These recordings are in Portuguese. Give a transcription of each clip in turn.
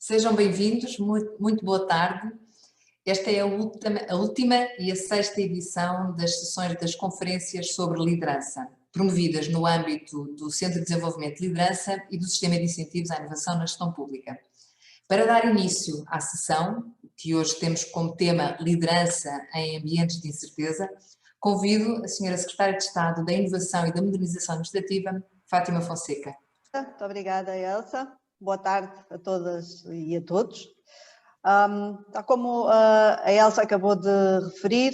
Sejam bem-vindos, muito boa tarde. Esta é a última e a sexta edição das sessões das conferências sobre liderança, promovidas no âmbito do Centro de Desenvolvimento de Liderança e do Sistema de Incentivos à Inovação na Gestão Pública. Para dar início à sessão, que hoje temos como tema Liderança em Ambientes de Incerteza, convido a Sra. Secretária de Estado da Inovação e da Modernização Administrativa, Fátima Fonseca. Muito obrigada, Elsa. Boa tarde a todas e a todos. Tal como a Elsa acabou de referir,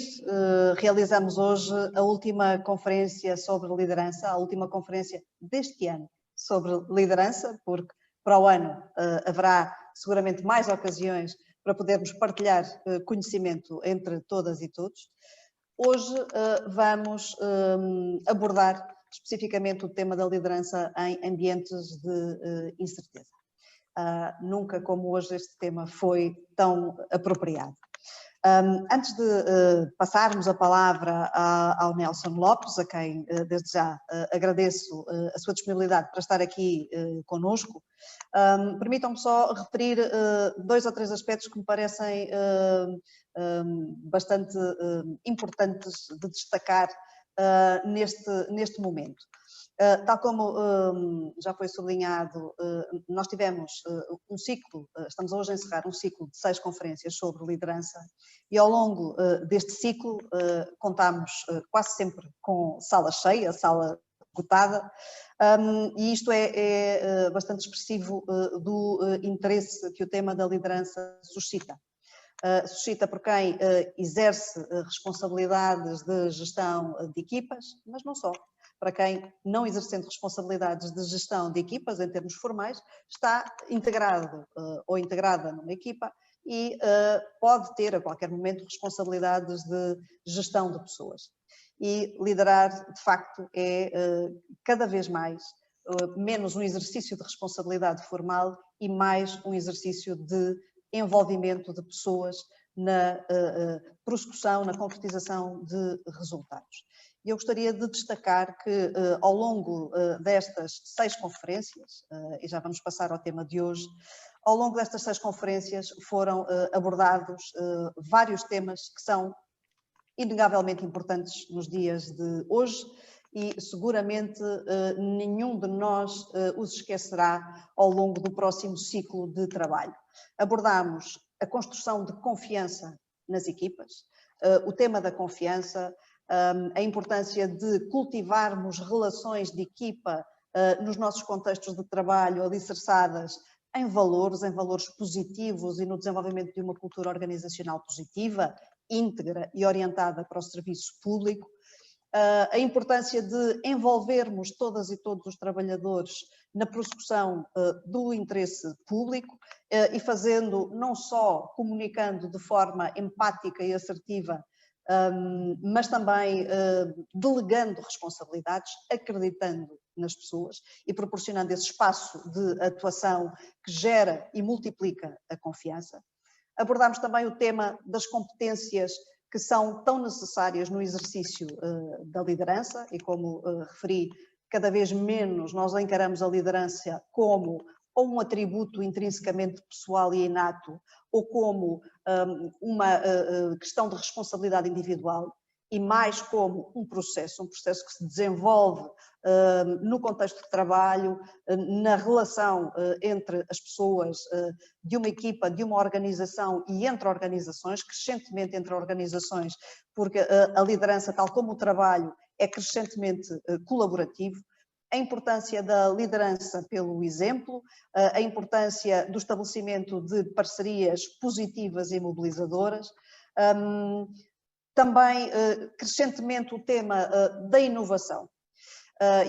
realizamos hoje a última conferência sobre liderança, a última conferência deste ano sobre liderança, porque para o ano haverá seguramente mais ocasiões para podermos partilhar conhecimento entre todas e todos. Hoje vamos abordar especificamente o tema da liderança em ambientes de incerteza. Nunca como hoje este tema foi tão apropriado. Antes de passarmos a palavra ao Nelson Lopes, a quem desde já agradeço a sua disponibilidade para estar aqui conosco, permitam-me só referir dois ou três aspectos que me parecem bastante importantes de destacar neste momento. Tal como já foi sublinhado, nós tivemos um ciclo, estamos hoje a encerrar um ciclo de 6 conferências sobre liderança e ao longo deste ciclo contámos quase sempre com sala cheia, sala esgotada, e isto é bastante expressivo do interesse que o tema da liderança suscita. Suscita por quem exerce responsabilidades de gestão de equipas, mas não só. Para quem, não exercendo responsabilidades de gestão de equipas, em termos formais, está integrado ou integrada numa equipa e pode ter a qualquer momento responsabilidades de gestão de pessoas. E liderar, de facto, é cada vez mais menos um exercício de responsabilidade formal e mais um exercício de envolvimento de pessoas na prossecução, na concretização de resultados. E eu gostaria de destacar que ao longo destas 6 conferências, e já vamos passar ao tema de hoje, ao longo destas 6 conferências foram abordados vários temas que são inegavelmente importantes nos dias de hoje e seguramente nenhum de nós os esquecerá ao longo do próximo ciclo de trabalho. Abordamos a construção de confiança nas equipas, o tema da confiança, a importância de cultivarmos relações de equipa nos nossos contextos de trabalho alicerçadas em valores positivos e no desenvolvimento de uma cultura organizacional positiva, íntegra e orientada para o serviço público, a importância de envolvermos todas e todos os trabalhadores na prossecução do interesse público e fazendo, não só comunicando de forma empática e assertiva, mas também delegando responsabilidades, acreditando nas pessoas e proporcionando esse espaço de atuação que gera e multiplica a confiança. Abordámos também o tema das competências que são tão necessárias no exercício da liderança e, como referi, cada vez menos nós encaramos a liderança como ou um atributo intrinsecamente pessoal e inato, ou como uma questão de responsabilidade individual, e mais como um processo que se desenvolve no contexto de trabalho, na relação entre as pessoas de uma equipa, de uma organização e entre organizações, crescentemente entre organizações, porque a liderança, tal como o trabalho, é crescentemente colaborativo. A importância da liderança pelo exemplo, a importância do estabelecimento de parcerias positivas e mobilizadoras, também crescentemente o tema da inovação,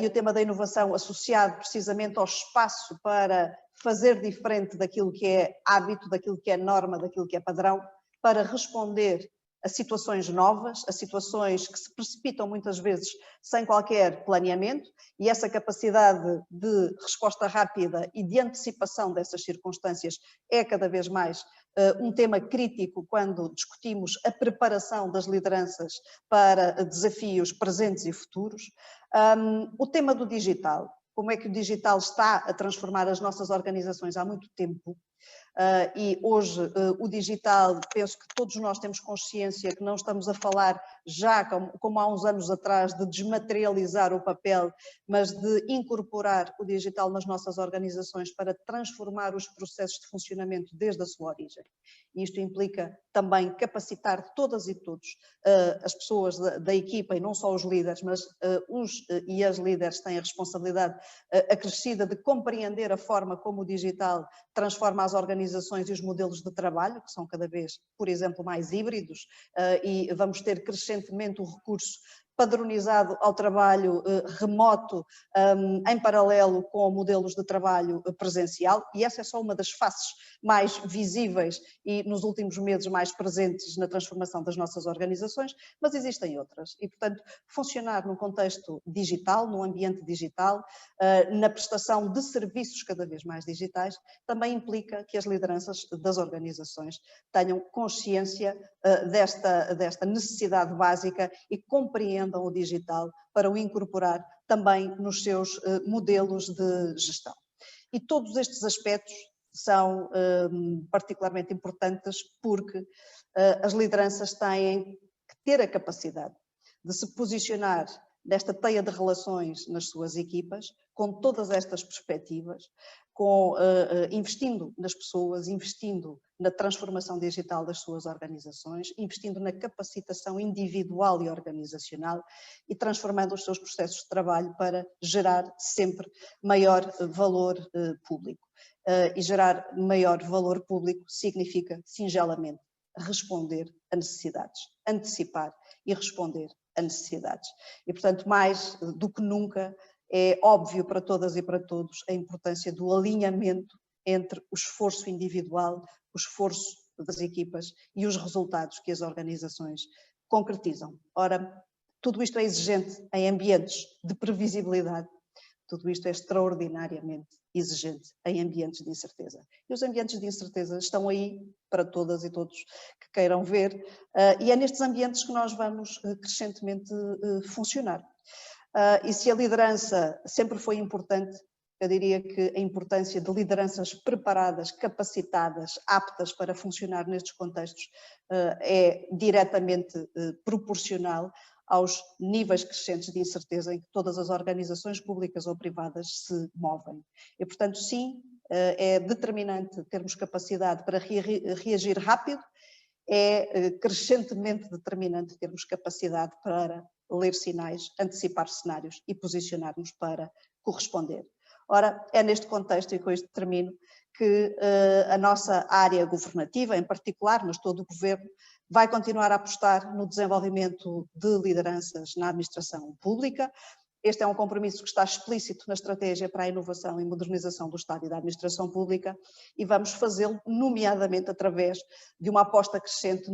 e o tema da inovação associado precisamente ao espaço para fazer diferente daquilo que é hábito, daquilo que é norma, daquilo que é padrão, para responder a situações novas, a situações que se precipitam muitas vezes sem qualquer planeamento, e essa capacidade de resposta rápida e de antecipação dessas circunstâncias é cada vez mais um tema crítico quando discutimos a preparação das lideranças para desafios presentes e futuros. O tema do digital, como é que o digital está a transformar as nossas organizações há muito tempo, E hoje o digital, penso que todos nós temos consciência que não estamos a falar já, como há uns anos atrás, de desmaterializar o papel, mas de incorporar o digital nas nossas organizações para transformar os processos de funcionamento desde a sua origem. E isto implica também capacitar todas e todos, as pessoas da equipa, e não só os líderes, mas os e as líderes têm a responsabilidade acrescida de compreender a forma como o digital transforma as organizações e os modelos de trabalho, que são cada vez, por exemplo, mais híbridos, e vamos ter crescentemente o recurso padronizado ao trabalho remoto, em paralelo com modelos de trabalho presencial, e essa é só uma das faces mais visíveis e nos últimos meses mais presentes na transformação das nossas organizações, mas existem outras. E, portanto, funcionar num contexto digital, num ambiente digital, na prestação de serviços cada vez mais digitais, também implica que as lideranças das organizações tenham consciência desta necessidade básica e compreendam o digital para o incorporar também nos seus modelos de gestão. E todos estes aspectos são particularmente importantes porque as lideranças têm que ter a capacidade de se posicionar nesta teia de relações nas suas equipas, com todas estas perspectivas, investindo nas pessoas, investindo na transformação digital das suas organizações, investindo na capacitação individual e organizacional e transformando os seus processos de trabalho para gerar sempre maior valor público. E gerar maior valor público significa, singelamente, responder a necessidades, antecipar e responder a necessidades. E, portanto, mais do que nunca, é óbvio para todas e para todos a importância do alinhamento entre o esforço individual, o esforço das equipas e os resultados que as organizações concretizam. Ora, tudo isto é exigente em ambientes de previsibilidade, tudo isto é extraordinariamente exigente em ambientes de incerteza. E os ambientes de incerteza estão aí para todas e todos que queiram ver, e é nestes ambientes que nós vamos crescentemente funcionar. E se a liderança sempre foi importante, eu diria que a importância de lideranças preparadas, capacitadas, aptas para funcionar nestes contextos é diretamente proporcional aos níveis crescentes de incerteza em que todas as organizações públicas ou privadas se movem. E, portanto, sim, é determinante termos capacidade para reagir rápido, é crescentemente determinante termos capacidade para ler sinais, antecipar cenários e posicionar-nos para corresponder. Ora, é neste contexto, e com isto termino, que a nossa área governativa, em particular, mas todo o governo, vai continuar a apostar no desenvolvimento de lideranças na administração pública. Este é um compromisso que está explícito na estratégia para a inovação e modernização do Estado e da administração pública e vamos fazê-lo nomeadamente através de uma aposta crescente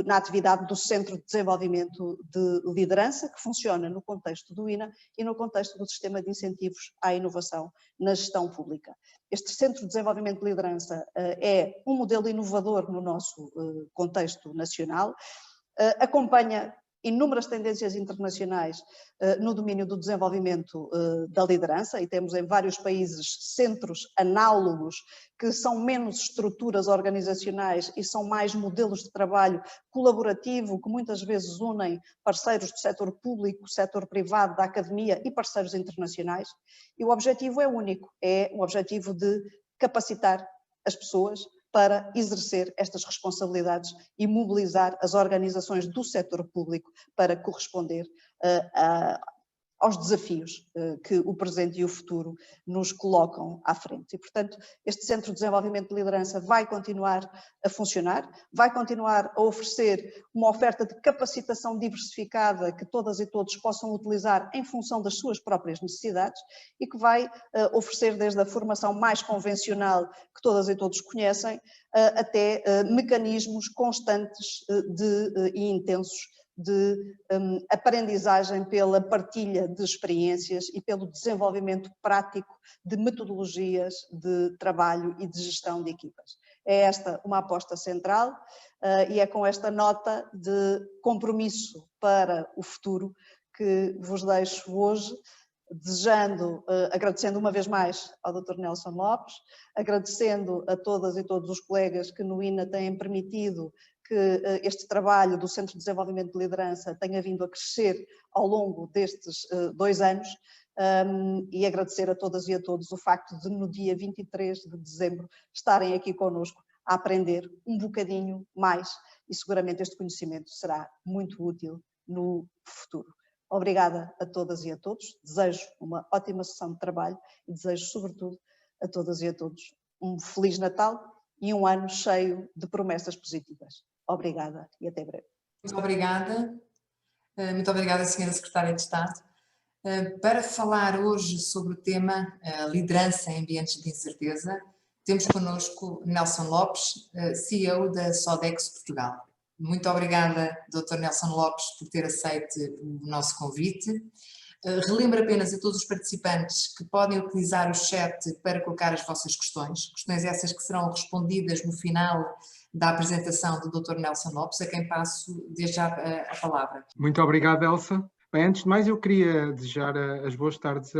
na atividade do Centro de Desenvolvimento de Liderança, que funciona no contexto do INA e no contexto do Sistema de Incentivos à Inovação na Gestão Pública. Este Centro de Desenvolvimento de Liderança é um modelo inovador no nosso contexto nacional, acompanha inúmeras tendências internacionais no domínio do desenvolvimento da liderança e temos em vários países centros análogos que são menos estruturas organizacionais e são mais modelos de trabalho colaborativo que muitas vezes unem parceiros do setor público, setor privado, da academia e parceiros internacionais e o objetivo é único, é o objetivo de capacitar as pessoas para exercer estas responsabilidades e mobilizar as organizações do setor público para corresponder aos desafios que o presente e o futuro nos colocam à frente. E, portanto, este Centro de Desenvolvimento de Liderança vai continuar a funcionar, vai continuar a oferecer uma oferta de capacitação diversificada que todas e todos possam utilizar em função das suas próprias necessidades e que vai oferecer desde a formação mais convencional que todas e todos conhecem até mecanismos constantes e intensos de aprendizagem pela partilha de experiências e pelo desenvolvimento prático de metodologias de trabalho e de gestão de equipas. É esta uma aposta central e é com esta nota de compromisso para o futuro que vos deixo hoje, agradecendo uma vez mais ao Dr. Nelson Lopes, agradecendo a todas e todos os colegas que no INA têm permitido que este trabalho do Centro de Desenvolvimento de Liderança tenha vindo a crescer ao longo destes 2 anos, e agradecer a todas e a todos o facto de no dia 23 de dezembro estarem aqui connosco a aprender um bocadinho mais, e seguramente este conhecimento será muito útil no futuro. Obrigada a todas e a todos, desejo uma ótima sessão de trabalho e desejo, sobretudo, a todas e a todos um Feliz Natal e um ano cheio de promessas positivas. Obrigada e até breve. Muito obrigada, Sra. Secretária de Estado. Para falar hoje sobre o tema liderança em ambientes de incerteza, temos connosco Nelson Lopes, CEO da Sodexo Portugal. Muito obrigada, Dr. Nelson Lopes, por ter aceito o nosso convite. Relembro apenas a todos os participantes que podem utilizar o chat para colocar as vossas questões essas que serão respondidas no final da apresentação do Dr. Nelson Lopes, a quem passo desde já a palavra. Muito obrigado, Elsa. Bem, antes de mais eu queria desejar as boas tardes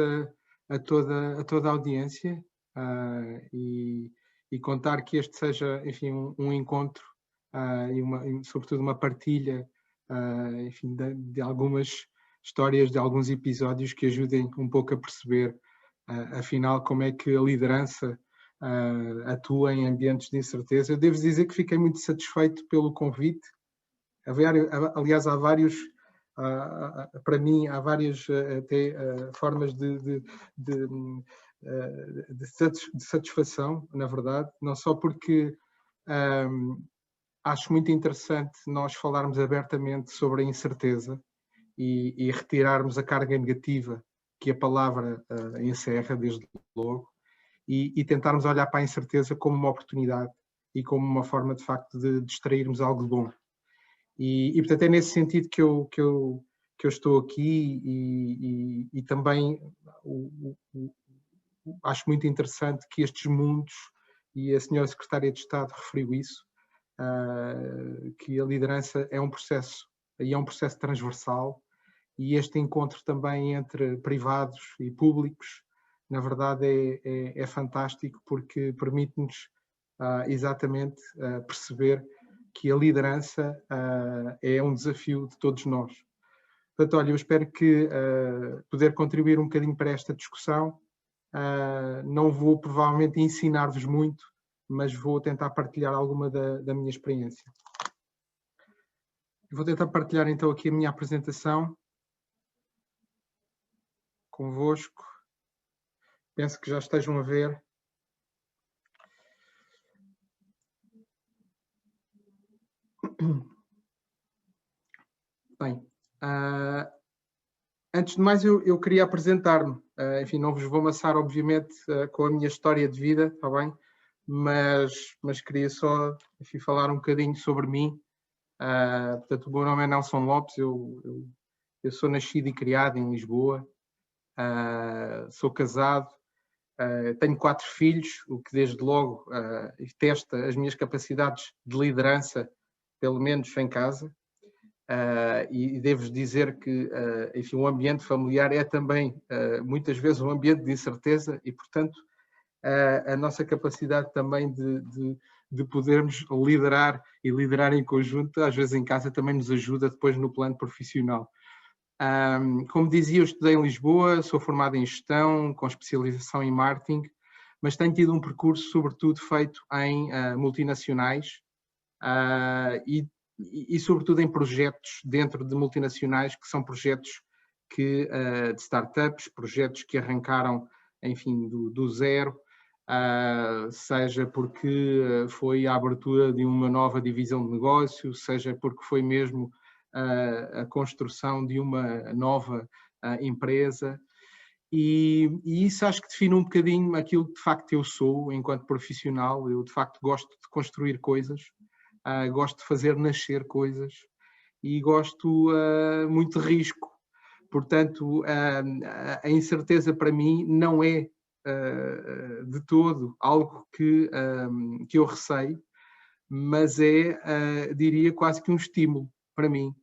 a toda a audiência e contar que este seja, enfim, um encontro e sobretudo uma partilha, enfim, de algumas histórias, de alguns episódios que ajudem um pouco a perceber, afinal, como é que a liderança atua em ambientes de incerteza. Eu devo dizer que fiquei muito satisfeito pelo convite. Aliás, há vários, para mim, há várias até formas de satisfação, na verdade, não só porque acho muito interessante nós falarmos abertamente sobre a incerteza e retirarmos a carga negativa que a palavra encerra, desde logo, e tentarmos olhar para a incerteza como uma oportunidade e como uma forma, de facto, de extrairmos algo de bom. E portanto, é nesse sentido que eu estou aqui e também acho muito interessante que estes mundos, e a senhora Secretária de Estado referiu isso, que a liderança é um processo, e é um processo transversal, e este encontro também entre privados e públicos, na verdade é fantástico, porque permite-nos exatamente perceber que a liderança é um desafio de todos nós. Portanto, olha, eu espero que poder contribuir um bocadinho para esta discussão. Não vou provavelmente ensinar-vos muito, mas vou tentar partilhar alguma da minha experiência. Eu vou tentar partilhar então aqui a minha apresentação convosco. Penso que já estejam a ver. Bem, antes de mais eu queria apresentar-me. Enfim, não vos vou amassar, obviamente, com a minha história de vida, está bem? Mas queria só, enfim, falar um bocadinho sobre mim. Portanto, o meu nome é Nelson Lopes, eu sou nascido e criado em Lisboa, sou casado, tenho 4 filhos, o que desde logo testa as minhas capacidades de liderança, pelo menos em casa. E devo dizer que enfim, o ambiente familiar é também muitas vezes um ambiente de incerteza e, portanto, a nossa capacidade também de podermos liderar e liderar em conjunto, às vezes em casa, também nos ajuda depois no plano profissional. Como dizia, eu estudei em Lisboa, sou formado em gestão, com especialização em marketing, mas tenho tido um percurso sobretudo feito em multinacionais e sobretudo em projetos dentro de multinacionais, que são projetos de startups, projetos que arrancaram, enfim, do zero, seja porque foi a abertura de uma nova divisão de negócio, seja porque foi mesmo a construção de uma nova empresa. E isso acho que define um bocadinho aquilo que de facto eu sou enquanto profissional. Eu de facto gosto de construir coisas, gosto de fazer nascer coisas e gosto muito de risco. Portanto, a incerteza para mim não é de todo algo que eu receio, mas é, diria, quase que um estímulo para mim.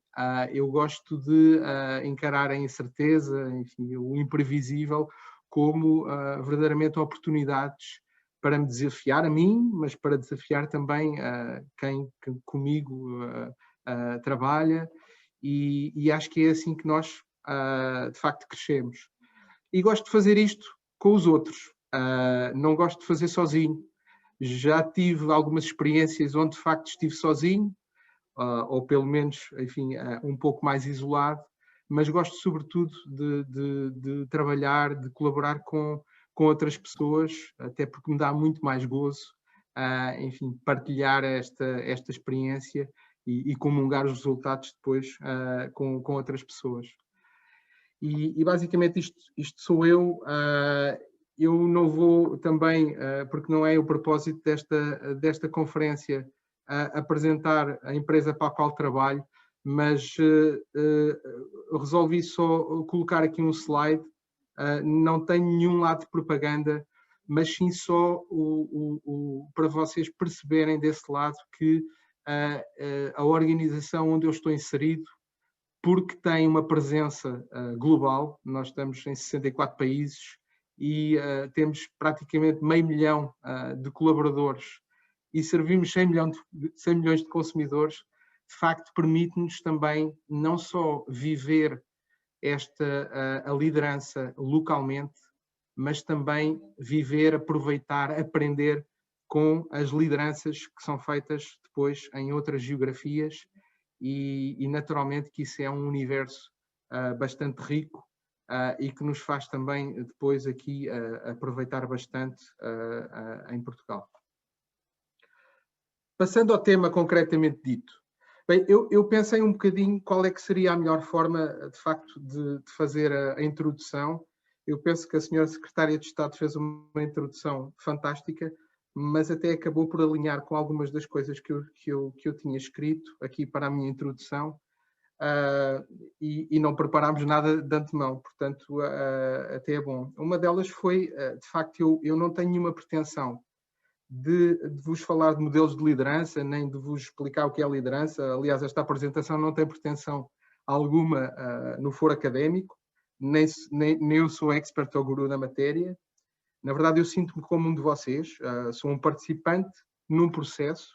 Eu gosto de encarar a incerteza, enfim, o imprevisível, como verdadeiramente oportunidades para me desafiar a mim, mas para desafiar também quem comigo trabalha, e acho que é assim que nós, de facto, crescemos. E gosto de fazer isto com os outros, não gosto de fazer sozinho. Já tive algumas experiências onde, de facto, estive sozinho, ou pelo menos, enfim, um pouco mais isolado, mas gosto sobretudo de trabalhar, de colaborar com outras pessoas, até porque me dá muito mais gozo, enfim, partilhar esta experiência e comungar os resultados depois com outras pessoas. E basicamente isto sou eu. Eu não vou também, porque não é o propósito desta conferência, apresentar a empresa para a qual trabalho, mas resolvi só colocar aqui um slide. Não tenho nenhum lado de propaganda, mas sim só para vocês perceberem desse lado que a organização onde eu estou inserido, porque tem uma presença global, nós estamos em 64 países e temos praticamente 500 mil de colaboradores e servimos 100 milhões de consumidores, de facto permite-nos também não só viver a liderança localmente, mas também viver, aproveitar, aprender com as lideranças que são feitas depois em outras geografias e naturalmente que isso é um universo bastante rico e que nos faz também depois aqui aproveitar bastante em Portugal. Passando ao tema concretamente dito. Bem, eu pensei um bocadinho qual é que seria a melhor forma, de facto, de fazer a introdução. Eu penso que a senhora Secretária de Estado fez uma introdução fantástica, mas até acabou por alinhar com algumas das coisas que eu tinha escrito aqui para a minha introdução e não preparámos nada de antemão, portanto, até é bom. Uma delas foi, de facto, eu não tenho nenhuma pretensão de vos falar de modelos de liderança, nem de vos explicar o que é liderança. Aliás, esta apresentação não tem pretensão alguma no foro académico, nem eu sou expert ou guru na matéria. Na verdade, eu sinto-me como um de vocês, sou um participante num processo,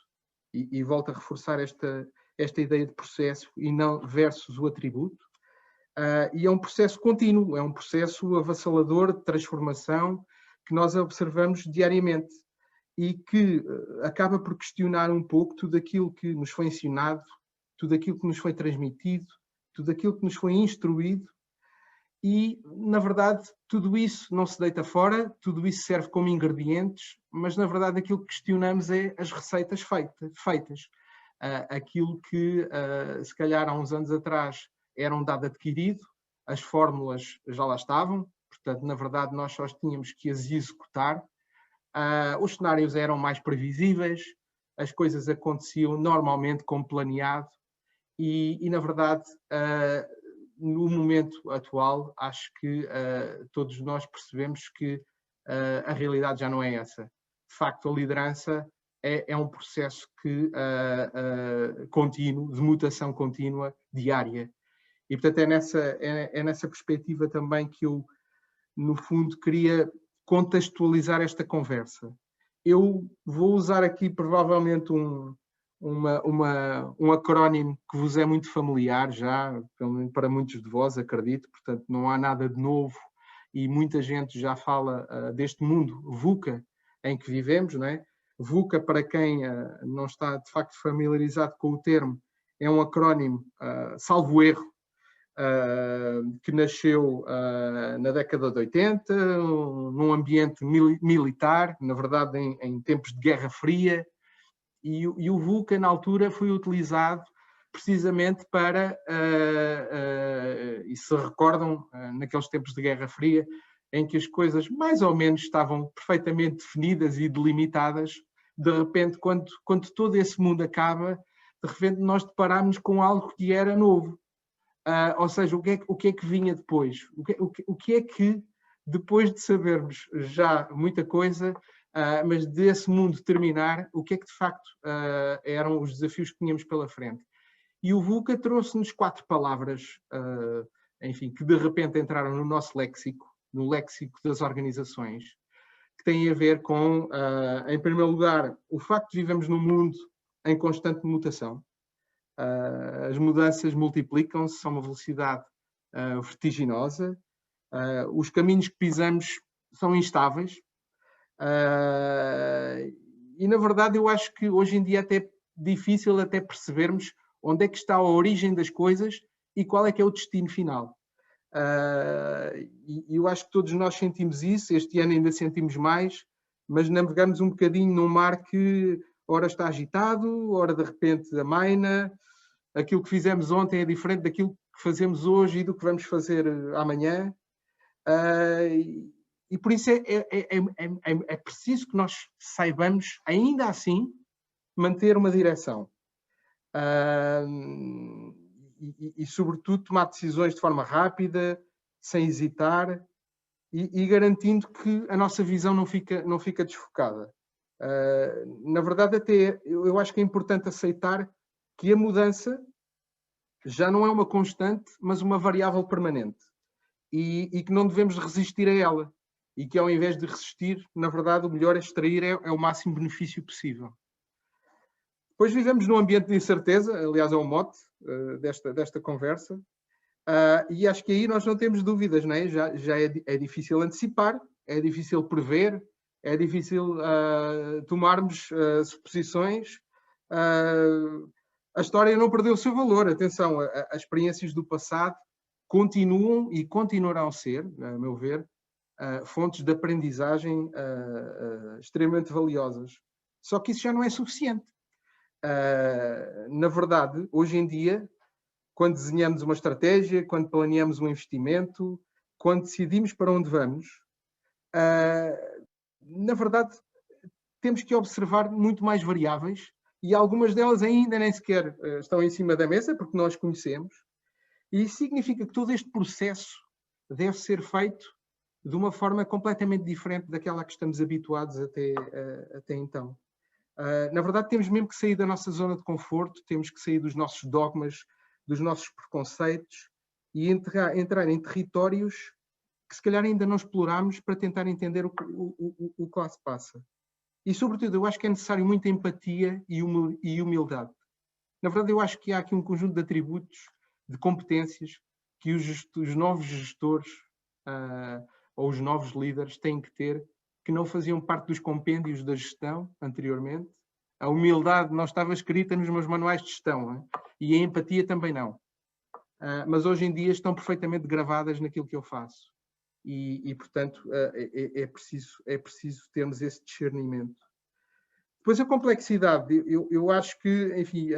e volto a reforçar esta ideia de processo e não versus o atributo, e é um processo contínuo, é um processo avassalador de transformação que nós observamos diariamente e que acaba por questionar um pouco tudo aquilo que nos foi ensinado, tudo aquilo que nos foi transmitido, tudo aquilo que nos foi instruído. E, na verdade, tudo isso não se deita fora, tudo isso serve como ingredientes, mas, na verdade, aquilo que questionamos é as receitas feitas. Aquilo que, se calhar, há uns anos atrás era um dado adquirido, as fórmulas já lá estavam, portanto, na verdade, nós só tínhamos que as executar. Os cenários eram mais previsíveis, as coisas aconteciam normalmente como planeado e na verdade, no momento atual, acho que todos nós percebemos que a realidade já não é essa. De facto, a liderança é um processo contínuo, de mutação contínua, diária. E, portanto, é nessa perspectiva também que eu, no fundo, queria contextualizar esta conversa. Eu vou usar aqui provavelmente um acrónimo que vos é muito familiar já, para muitos de vós, acredito, portanto não há nada de novo e muita gente já fala deste mundo VUCA em que vivemos, não é? VUCA, para quem não está de facto familiarizado com o termo, é um acrónimo, salvo erro, que nasceu na década de 80, num ambiente militar, na verdade em tempos de Guerra Fria, e o VUCA na altura foi utilizado precisamente para, e se recordam, naqueles tempos de Guerra Fria, em que as coisas mais ou menos estavam perfeitamente definidas e delimitadas, de repente, quando todo esse mundo acaba, de repente nós deparámos com algo que era novo. Ou seja, o que é que vinha depois? O que é que, depois de sabermos já muita coisa, mas desse mundo terminar, o que é que de facto eram os desafios que tínhamos pela frente? E o VUCA trouxe-nos 4 palavras, enfim, que de repente entraram no nosso léxico, no léxico das organizações, que têm a ver com, em primeiro lugar, o facto de vivemos num mundo em constante mutação. As mudanças multiplicam-se a uma velocidade vertiginosa. Os caminhos que pisamos são instáveis. E, na verdade, eu acho que hoje em dia até é difícil até percebermos onde é que está a origem das coisas e qual é que é o destino final. E eu acho que todos nós sentimos isso, este ano ainda sentimos mais, mas navegamos um bocadinho num mar que ora está agitado, ora de repente amaina. Aquilo que fizemos ontem é diferente daquilo que fazemos hoje e do que vamos fazer amanhã. E por isso é preciso que nós saibamos, ainda assim, manter uma direção. E sobretudo, tomar decisões de forma rápida, sem hesitar, e garantindo que a nossa visão não fica desfocada. Na verdade, até eu acho que é importante aceitar que a mudança já não é uma constante, mas uma variável permanente. E que não devemos resistir a ela. E que ao invés de resistir, na verdade, o melhor é extrair é o máximo benefício possível. Depois vivemos num ambiente de incerteza, aliás é o mote desta conversa, e acho que aí nós não temos dúvidas, não é? Já é difícil antecipar, é difícil prever, é difícil tomarmos suposições. A história não perdeu o seu valor, atenção, as experiências do passado continuam e continuarão a ser, a meu ver, fontes de aprendizagem extremamente valiosas. Só que isso já não é suficiente. Na verdade, hoje em dia, quando desenhamos uma estratégia, quando planeamos um investimento, quando decidimos para onde vamos, na verdade, temos que observar muito mais variáveis e algumas delas ainda nem sequer estão em cima da mesa, porque nós conhecemos. E isso significa que todo este processo deve ser feito de uma forma completamente diferente daquela a que estamos habituados até então. Na verdade, temos mesmo que sair da nossa zona de conforto, temos que sair dos nossos dogmas, dos nossos preconceitos e entrar em territórios que se calhar ainda não exploramos para tentar entender o que lá se passa. E, sobretudo, eu acho que é necessário muita empatia e humildade. Na verdade, eu acho que há aqui um conjunto de atributos, de competências que os novos gestores ou os novos líderes têm que ter, que não faziam parte dos compêndios da gestão anteriormente. A humildade não estava escrita nos meus manuais de gestão, e a empatia também não. Mas hoje em dia estão perfeitamente gravadas naquilo que eu faço. E portanto, é preciso termos esse discernimento. Depois a complexidade, eu acho que, enfim,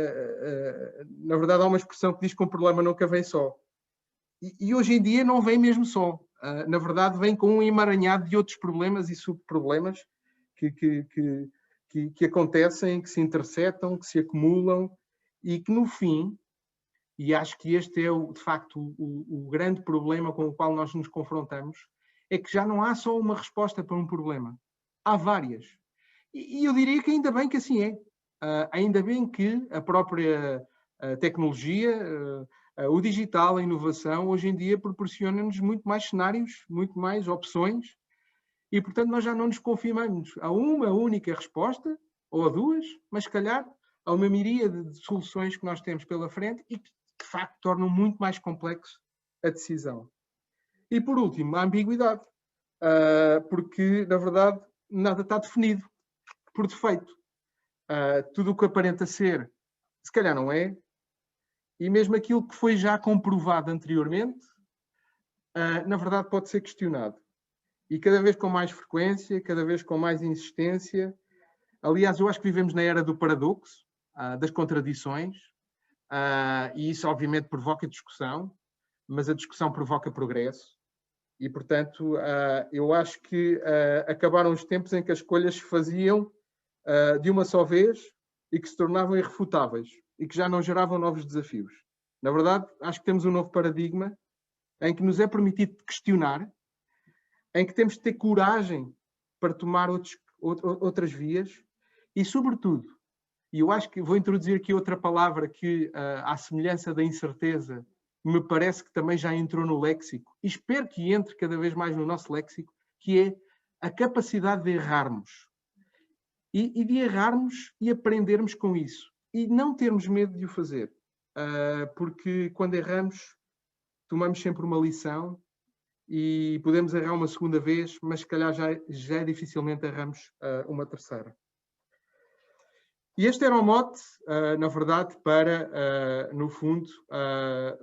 na verdade há uma expressão que diz que um problema nunca vem só. E hoje em dia não vem mesmo só. Na verdade vem com um emaranhado de outros problemas e subproblemas que acontecem, que se interceptam, que se acumulam e que no fim, e acho que este é de facto o grande problema com o qual nós nos confrontamos, é que já não há só uma resposta para um problema. Há várias. E eu diria que ainda bem que assim é. Ainda bem que a própria tecnologia, o digital, a inovação, hoje em dia proporciona-nos muito mais cenários, muito mais opções, e portanto nós já não nos confinamos a uma única resposta, ou a duas, mas se calhar a uma miríade de soluções que nós temos pela frente e que de facto tornam muito mais complexo a decisão. E por último, a ambiguidade, porque na verdade nada está definido por defeito. Tudo o que aparenta ser, se calhar não é, e mesmo aquilo que foi já comprovado anteriormente, na verdade pode ser questionado. E cada vez com mais frequência, cada vez com mais insistência. Aliás, eu acho que vivemos na era do paradoxo, das contradições, e isso obviamente provoca discussão, mas a discussão provoca progresso. E, portanto, eu acho que acabaram os tempos em que as escolhas se faziam de uma só vez e que se tornavam irrefutáveis e que já não geravam novos desafios. Na verdade, acho que temos um novo paradigma em que nos é permitido questionar, em que temos de ter coragem para tomar outras vias e, sobretudo, E eu acho que vou introduzir aqui outra palavra que, à semelhança da incerteza, me parece que também já entrou no léxico, e espero que entre cada vez mais no nosso léxico, que é a capacidade de errarmos. E de errarmos e aprendermos com isso. E não termos medo de o fazer. Porque quando erramos, tomamos sempre uma lição e podemos errar uma segunda vez, mas se calhar já dificilmente erramos uma terceira. E este era o mote, na verdade, para, no fundo,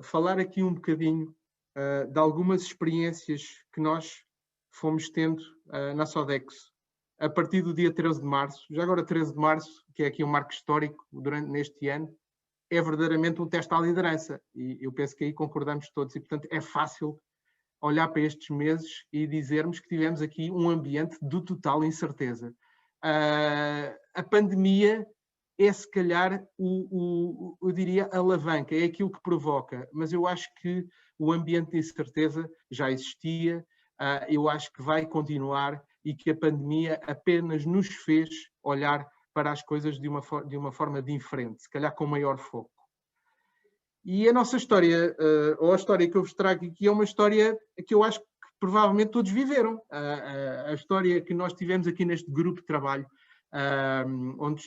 falar aqui um bocadinho de algumas experiências que nós fomos tendo na Sodexo a partir do dia 13 de março. Já agora 13 de março, que é aqui um marco histórico neste ano, é verdadeiramente um teste à liderança. E eu penso que aí concordamos todos. E, portanto, é fácil olhar para estes meses e dizermos que tivemos aqui um ambiente de total incerteza. A pandemia é, se calhar, eu diria, a alavanca, é aquilo que provoca. Mas eu acho que o ambiente de incerteza já existia, eu acho que vai continuar e que a pandemia apenas nos fez olhar para as coisas de uma forma diferente, se calhar com maior foco. E a nossa história, ou a história que eu vos trago aqui, é uma história que eu acho que provavelmente todos viveram. A história que nós tivemos aqui neste grupo de trabalho, onde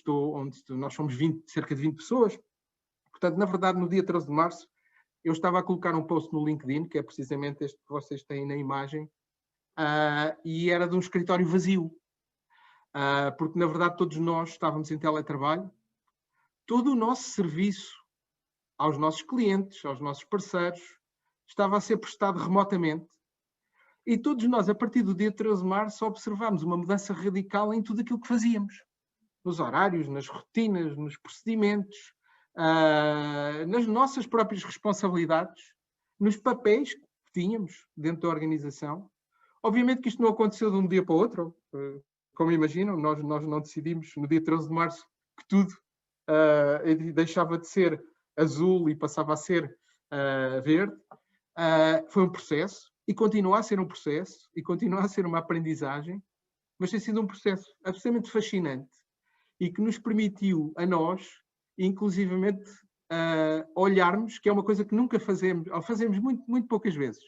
nós somos cerca de 20 pessoas. Portanto, na verdade, no dia 13 de março, eu estava a colocar um post no LinkedIn, que é precisamente este que vocês têm na imagem, e era de um escritório vazio. Porque, na verdade, todos nós estávamos em teletrabalho. Todo o nosso serviço aos nossos clientes, aos nossos parceiros, estava a ser prestado remotamente. E todos nós, a partir do dia 13 de março, observámos uma mudança radical em tudo aquilo que fazíamos. Nos horários, nas rotinas, nos procedimentos, nas nossas próprias responsabilidades, nos papéis que tínhamos dentro da organização. Obviamente que isto não aconteceu de um dia para o outro. Como imaginam, nós não decidimos no dia 13 de março que tudo deixava de ser azul e passava a ser verde. Foi um processo e continua a ser um processo e continua a ser uma aprendizagem, mas tem sido um processo absolutamente fascinante e que nos permitiu a nós, inclusivamente, olharmos, que é uma coisa que nunca fazemos, ou fazemos muito, muito poucas vezes,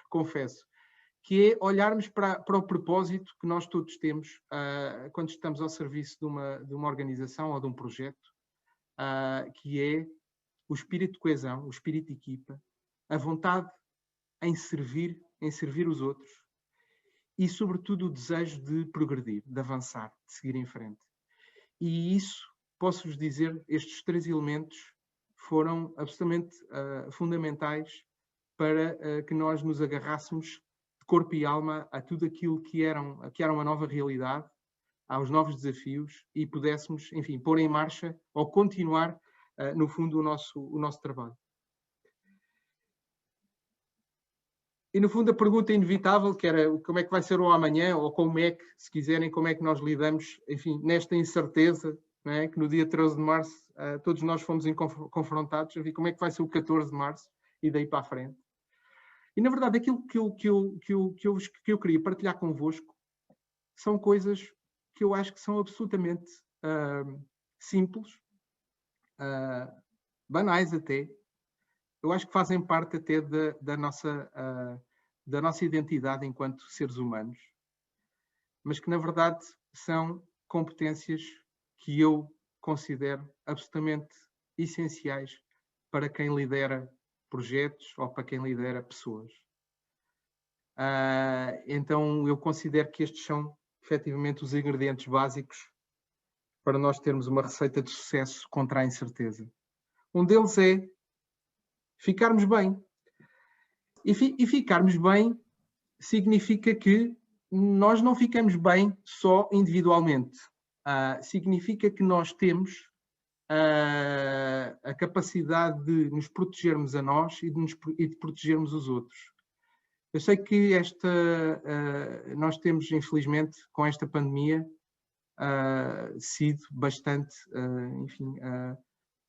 confesso, que é olharmos para o propósito que nós todos temos quando estamos ao serviço de uma organização ou de um projeto, que é o espírito de coesão, o espírito de equipa, a vontade em servir os outros e, sobretudo, o desejo de progredir, de avançar, de seguir em frente. E isso, posso-vos dizer, estes 3 elementos foram absolutamente fundamentais para que nós nos agarrássemos de corpo e alma a tudo aquilo que era uma nova realidade, aos novos desafios e pudéssemos, enfim, pôr em marcha ou continuar no fundo, o nosso trabalho. E, no fundo, a pergunta inevitável, que era como é que vai ser o amanhã, ou como é que, se quiserem, como é que nós lidamos, enfim, nesta incerteza, não é? Que no dia 13 de março todos nós fomos confrontados, enfim, como é que vai ser o 14 de março e daí para a frente. E, na verdade, aquilo que eu queria partilhar convosco são coisas que eu acho que são absolutamente simples, banais até, eu acho que fazem parte até da nossa identidade enquanto seres humanos, mas que na verdade são competências que eu considero absolutamente essenciais para quem lidera projetos ou para quem lidera pessoas. Então eu considero que estes são efetivamente os ingredientes básicos para nós termos uma receita de sucesso contra a incerteza. Um deles é ficarmos bem. E ficarmos bem significa que nós não ficamos bem só individualmente. Significa que nós temos a capacidade de nos protegermos a nós e de protegermos os outros. Eu sei que nós temos, infelizmente, com esta pandemia, sido bastante, enfim,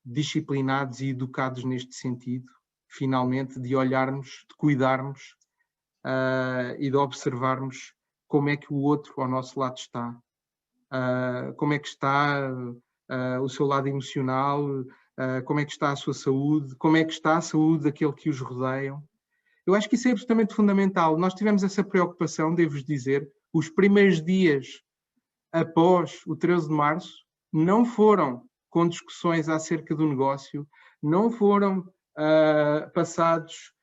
disciplinados e educados neste sentido, finalmente, de olharmos, de cuidarmos e de observarmos como é que o outro ao nosso lado está, como é que está o seu lado emocional, como é que está a sua saúde, como é que está a saúde daquele que os rodeiam. Eu acho que isso é absolutamente fundamental. Nós tivemos essa preocupação, devo-vos dizer, os primeiros dias após o 13 de março não foram com discussões acerca do negócio, não foram passados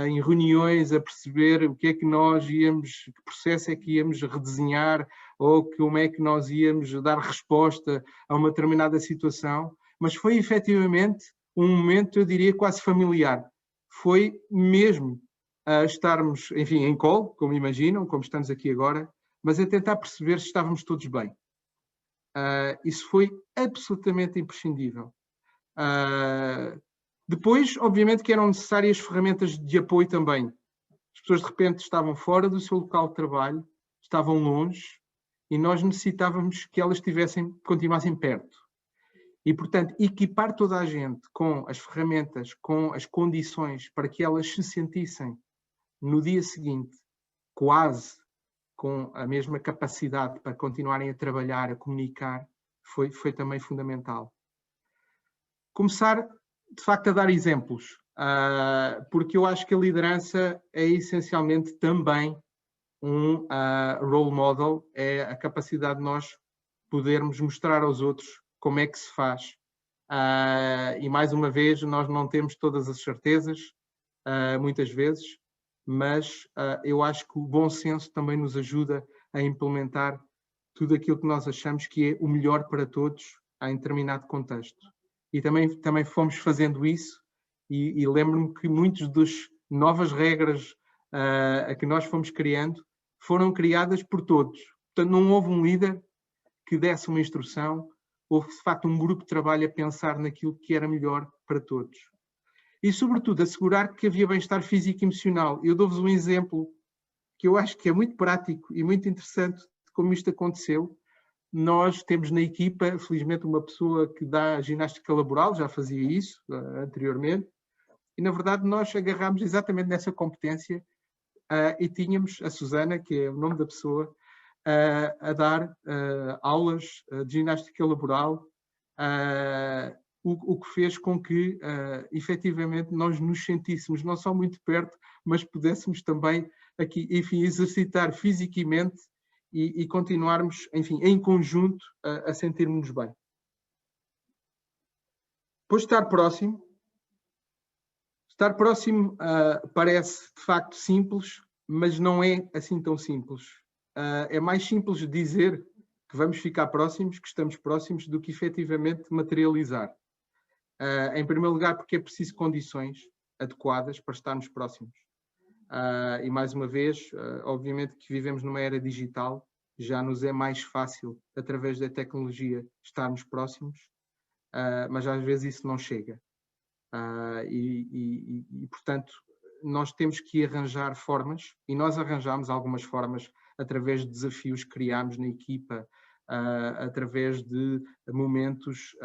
em reuniões a perceber o que é que nós íamos, que processo é que íamos redesenhar ou como é que nós íamos dar resposta a uma determinada situação, mas foi efetivamente um momento, eu diria, quase familiar. Foi mesmo estarmos, enfim, em call, como imaginam, como estamos aqui agora, mas a tentar perceber se estávamos todos bem. Isso foi absolutamente imprescindível. Depois, obviamente, que eram necessárias ferramentas de apoio também. As pessoas, de repente, estavam fora do seu local de trabalho, estavam longe, e nós necessitávamos que elas continuassem perto. E, portanto, equipar toda a gente com as ferramentas, com as condições para que elas se sentissem no dia seguinte quase com a mesma capacidade para continuarem a trabalhar, a comunicar, foi também fundamental. Começar, de facto, a dar exemplos, porque eu acho que a liderança é essencialmente também um role model, é a capacidade de nós podermos mostrar aos outros como é que se faz. E, mais uma vez, nós não temos todas as certezas, muitas vezes, mas eu acho que o bom senso também nos ajuda a implementar tudo aquilo que nós achamos que é o melhor para todos em determinado contexto. E também fomos fazendo isso, e lembro-me que muitas das novas regras a que nós fomos criando foram criadas por todos. Portanto, não houve um líder que desse uma instrução, houve de facto um grupo de trabalho a pensar naquilo que era melhor para todos. E, sobretudo, assegurar que havia bem-estar físico e emocional. Eu dou-vos um exemplo que eu acho que é muito prático e muito interessante de como isto aconteceu. Nós temos na equipa, felizmente, uma pessoa que dá ginástica laboral, já fazia isso anteriormente, e, na verdade, nós agarrámos exatamente nessa competência e tínhamos a Susana, que é o nome da pessoa, a dar aulas de ginástica laboral, o que fez com que, efetivamente, nós nos sentíssemos não só muito perto, mas pudéssemos também aqui, enfim, exercitar fisicamente e continuarmos, enfim, em conjunto a sentirmos bem. Depois, estar próximo. Estar próximo parece, de facto, simples, mas não é assim tão simples. É mais simples dizer que vamos ficar próximos, que estamos próximos, do que efetivamente materializar. Em primeiro lugar, porque é preciso condições adequadas para estarmos próximos. E, mais uma vez, obviamente que vivemos numa era digital, já nos é mais fácil, através da tecnologia, estarmos próximos, mas às vezes isso não chega. Portanto, nós temos que arranjar formas, e nós arranjamos algumas formas através de desafios que criámos na equipa, através de momentos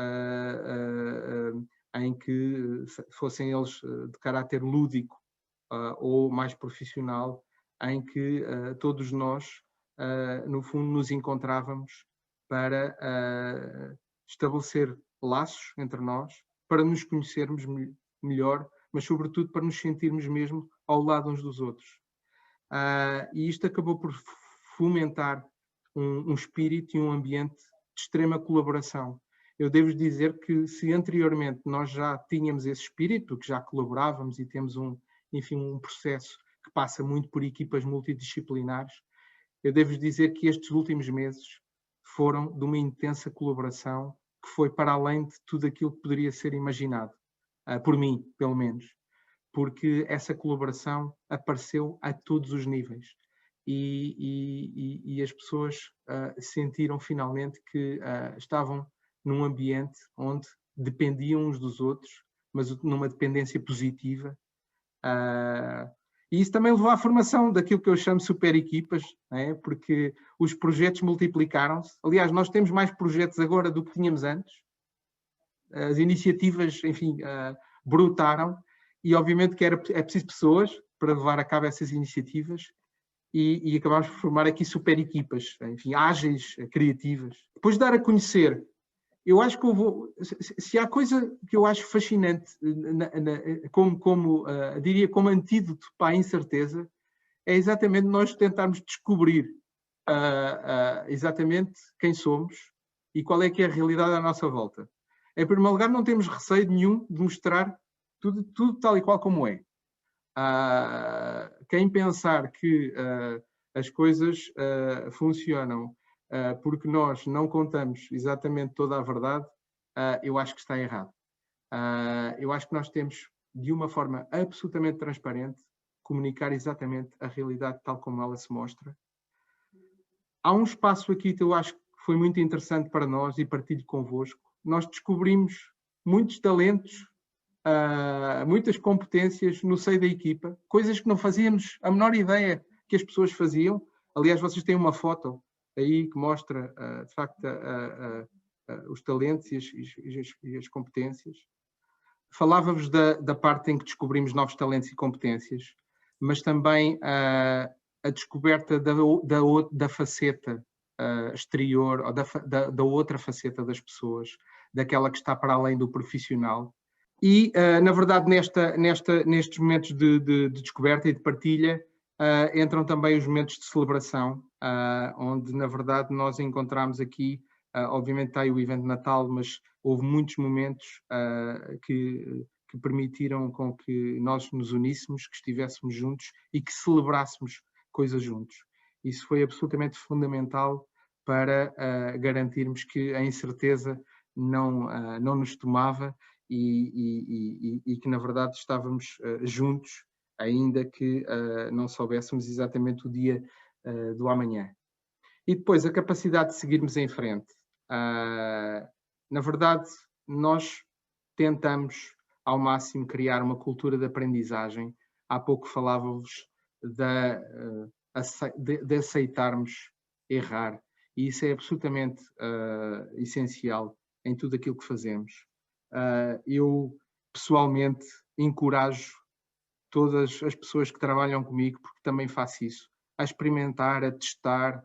em que fossem eles de caráter lúdico ou mais profissional, em que todos nós, no fundo, nos encontrávamos para estabelecer laços entre nós, para nos conhecermos melhor, mas sobretudo para nos sentirmos mesmo ao lado uns dos outros. E isto acabou por fomentar um espírito e um ambiente de extrema colaboração. Eu devo dizer que, se anteriormente nós já tínhamos esse espírito, que já colaborávamos e temos um processo que passa muito por equipas multidisciplinares, eu devo dizer que estes últimos meses foram de uma intensa colaboração que foi para além de tudo aquilo que poderia ser imaginado, por mim, pelo menos, porque essa colaboração apareceu a todos os níveis e as pessoas sentiram finalmente que estavam num ambiente onde dependiam uns dos outros, mas numa dependência positiva. E isso também levou à formação daquilo que eu chamo de super equipas, né? Porque os projetos multiplicaram-se. Aliás, nós temos mais projetos agora do que tínhamos antes. As iniciativas, enfim, brotaram, e obviamente que é preciso pessoas para levar a cabo essas iniciativas, e acabámos por formar aqui super equipas, enfim, ágeis, criativas. Depois de dar a conhecer eu acho que se há coisa que eu acho fascinante, diria como antídoto para a incerteza, é exatamente nós tentarmos descobrir exatamente quem somos e qual é que é a realidade à nossa volta. Em primeiro lugar, não temos receio nenhum de mostrar tudo tal e qual como é. Quem pensar que as coisas funcionam porque nós não contamos exatamente toda a verdade, eu acho que está errado. Eu acho que nós temos, de uma forma absolutamente transparente, comunicar exatamente a realidade tal como ela se mostra. Há um espaço aqui que eu acho que foi muito interessante para nós e partilho convosco. Nós descobrimos muitos talentos, muitas competências no seio da equipa, coisas que não fazíamos a menor ideia que as pessoas faziam. Aliás, vocês têm uma foto aí que mostra, de facto, os talentos e as competências. Falava-vos da parte em que descobrimos novos talentos e competências, mas também a descoberta da faceta exterior, ou da outra faceta das pessoas, daquela que está para além do profissional. E, na verdade, nestes momentos de descoberta e de partilha, entram também os momentos de celebração, onde, na verdade, nós encontramos aqui, obviamente está aí o evento de Natal, mas houve muitos momentos que permitiram com que nós nos uníssemos, que estivéssemos juntos e que celebrássemos coisas juntos. Isso foi absolutamente fundamental para garantirmos que a incerteza não nos tomava e que, na verdade, estávamos juntos, ainda que não soubéssemos exatamente o dia do amanhã. E depois, a capacidade de seguirmos em frente. Na verdade, nós tentamos, ao máximo, criar uma cultura de aprendizagem. Há pouco falava-vos de aceitarmos errar. E isso é absolutamente essencial em tudo aquilo que fazemos. Eu, pessoalmente, encorajo todas as pessoas que trabalham comigo, porque também faço isso, a experimentar, a testar,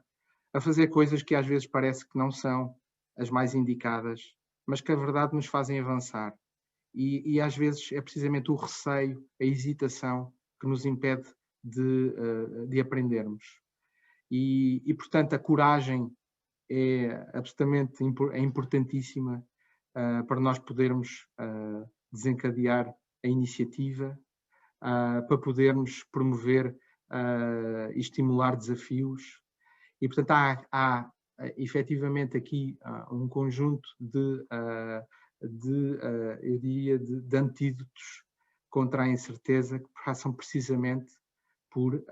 a fazer coisas que às vezes parece que não são as mais indicadas, mas que a verdade nos fazem avançar. E às vezes é precisamente o receio, a hesitação que nos impede de aprendermos. E, portanto, a coragem é absolutamente importantíssima para nós podermos desencadear a iniciativa, para podermos promover e estimular desafios. E, portanto, há efetivamente aqui um conjunto eu diria, de antídotos contra a incerteza que passam precisamente por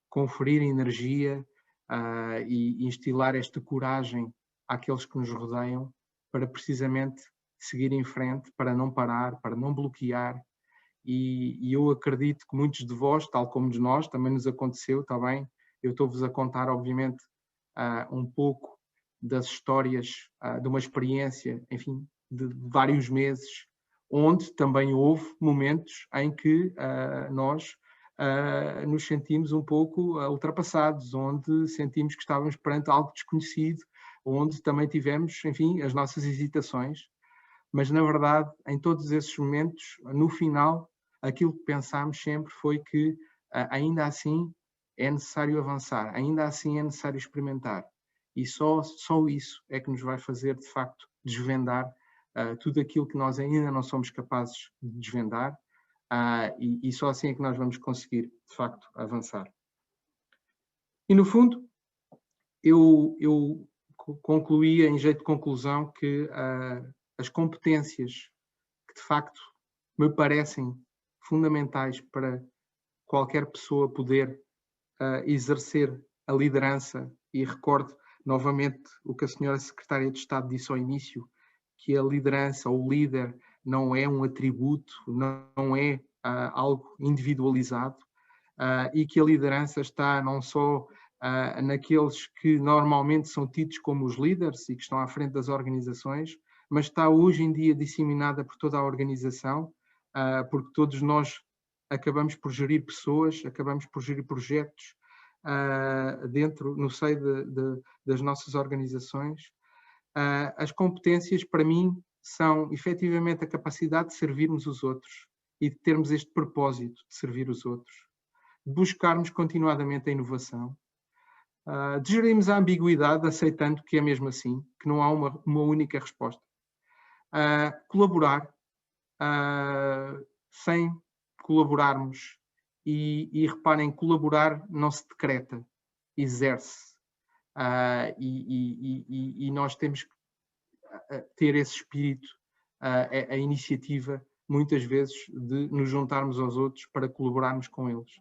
conferir energia e instilar esta coragem àqueles que nos rodeiam para precisamente seguir em frente, para não parar, para não bloquear. E eu acredito que muitos de vós, tal como de nós, também nos aconteceu, está bem? Eu estou-vos a contar, obviamente, um pouco das histórias de uma experiência, enfim, de vários meses, onde também houve momentos em que nós nos sentimos um pouco ultrapassados, onde sentimos que estávamos perante algo desconhecido, onde também tivemos, enfim, as nossas hesitações. Mas, na verdade, em todos esses momentos, no final, aquilo que pensámos sempre foi que, ainda assim, é necessário avançar, ainda assim é necessário experimentar. E só isso é que nos vai fazer, de facto, desvendar tudo aquilo que nós ainda não somos capazes de desvendar, e só assim é que nós vamos conseguir, de facto, avançar. E, no fundo, eu concluía, em jeito de conclusão, que as competências que, de facto, me parecem fundamentais para qualquer pessoa poder exercer a liderança, e recordo novamente o que a senhora Secretária de Estado disse ao início, que a liderança, ou o líder, não é um atributo, não é algo individualizado, e que a liderança está não só naqueles que normalmente são tidos como os líderes e que estão à frente das organizações, mas está hoje em dia disseminada por toda a organização, porque todos nós acabamos por gerir pessoas, acabamos por gerir projetos no seio das nossas organizações, As competências, para mim, são efetivamente a capacidade de servirmos os outros e de termos este propósito de servir os outros, de buscarmos continuadamente a inovação, de gerirmos a ambiguidade, aceitando que é mesmo assim, que não há uma única resposta. Colaborar, sem colaborarmos, e reparem, colaborar não se decreta, exerce. E nós temos que ter esse espírito, a iniciativa, muitas vezes, de nos juntarmos aos outros para colaborarmos com eles.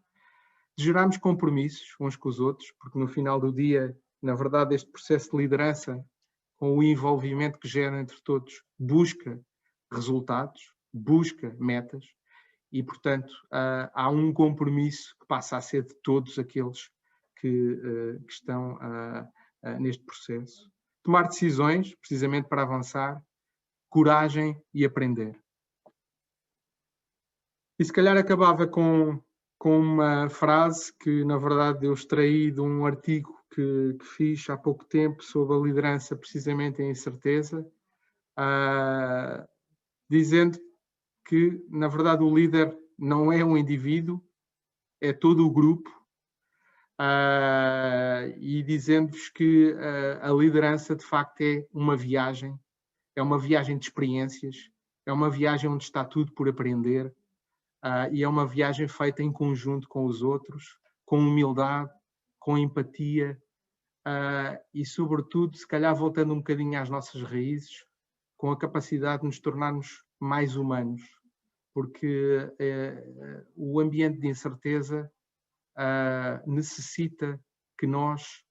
De gerarmos compromissos uns com os outros, porque no final do dia, na verdade, este processo de liderança, com o envolvimento que gera entre todos, busca resultados, busca metas, e, portanto, há um compromisso que passa a ser de todos aqueles que estão neste processo. Tomar decisões, precisamente para avançar, coragem e aprender. E se calhar acabava com uma frase que, na verdade, eu extraí de um artigo que fiz há pouco tempo sobre a liderança, precisamente em incerteza, dizendo que, na verdade, o líder não é um indivíduo, é todo o grupo, e dizendo-vos que a liderança, de facto, é uma viagem de experiências, é uma viagem onde está tudo por aprender, e é uma viagem feita em conjunto com os outros, com humildade, com empatia, e, sobretudo, se calhar voltando um bocadinho às nossas raízes, com a capacidade de nos tornarmos mais humanos, porque o ambiente de incerteza necessita que nós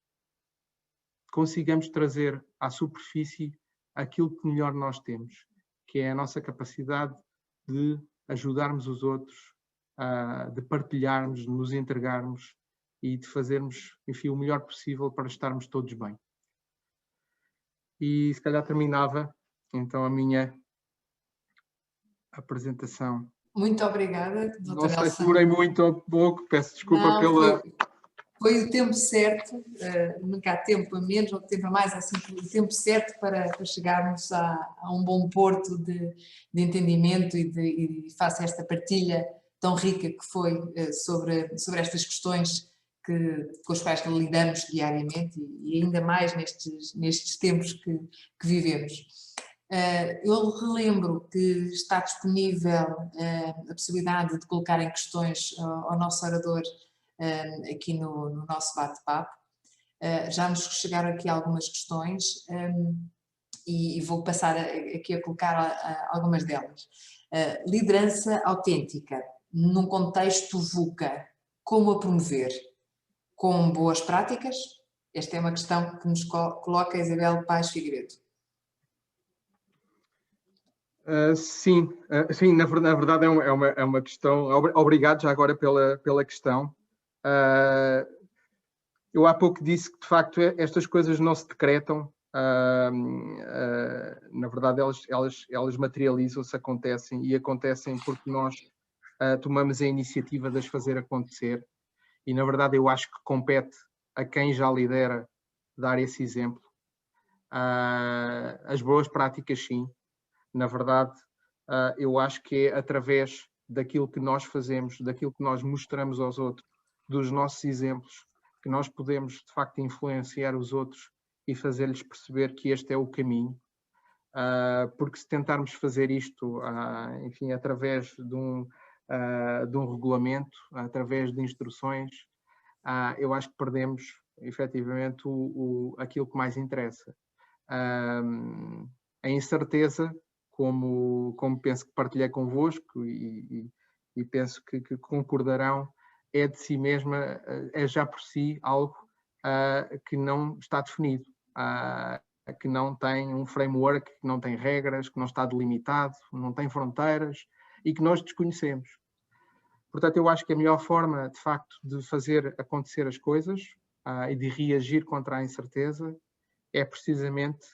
consigamos trazer à superfície aquilo que melhor nós temos, que é a nossa capacidade de ajudarmos os outros, de partilharmos, de nos entregarmos e de fazermos, enfim, o melhor possível para estarmos todos bem. E se calhar terminava então a minha apresentação. Muito obrigada, Dr. Não sei se Nelson. demorei muito ou pouco, peço desculpa pela... Foi o tempo certo, nunca há tempo a menos ou tempo a mais, assim, o tempo certo para chegarmos a um bom porto de entendimento e faça esta partilha tão rica que foi sobre estas questões com as quais lidamos diariamente e ainda mais nestes tempos que vivemos. Eu relembro que está disponível a possibilidade de colocarem questões ao nosso orador aqui no nosso bate-papo. Já nos chegaram aqui algumas questões e vou passar aqui a colocar algumas delas. Liderança autêntica, num contexto VUCA, como a promover? Com boas práticas? Esta é uma questão que nos coloca Isabel Paes Figueiredo. Sim, na verdade é uma questão. Obrigado já agora pela questão. Eu há pouco disse que, de facto, estas coisas não se decretam. Na verdade, elas materializam-se, acontecem, e acontecem porque nós tomamos a iniciativa de as fazer acontecer. E, na verdade, eu acho que compete a quem já lidera dar esse exemplo. As boas práticas, sim. Na verdade, eu acho que é através daquilo que nós fazemos, daquilo que nós mostramos aos outros, dos nossos exemplos, que nós podemos, de facto, influenciar os outros e fazer-lhes perceber que este é o caminho. Porque se tentarmos fazer isto, enfim, através de um regulamento, através de instruções, eu acho que perdemos, efetivamente, aquilo que mais interessa. A incerteza, como penso que partilhei convosco e penso que concordarão, é de si mesma, é já por si algo que não está definido, que não tem um framework, que não tem regras, que não está delimitado, não tem fronteiras e que nós desconhecemos. Portanto, eu acho que a melhor forma, de facto, de fazer acontecer as coisas e de reagir contra a incerteza é precisamente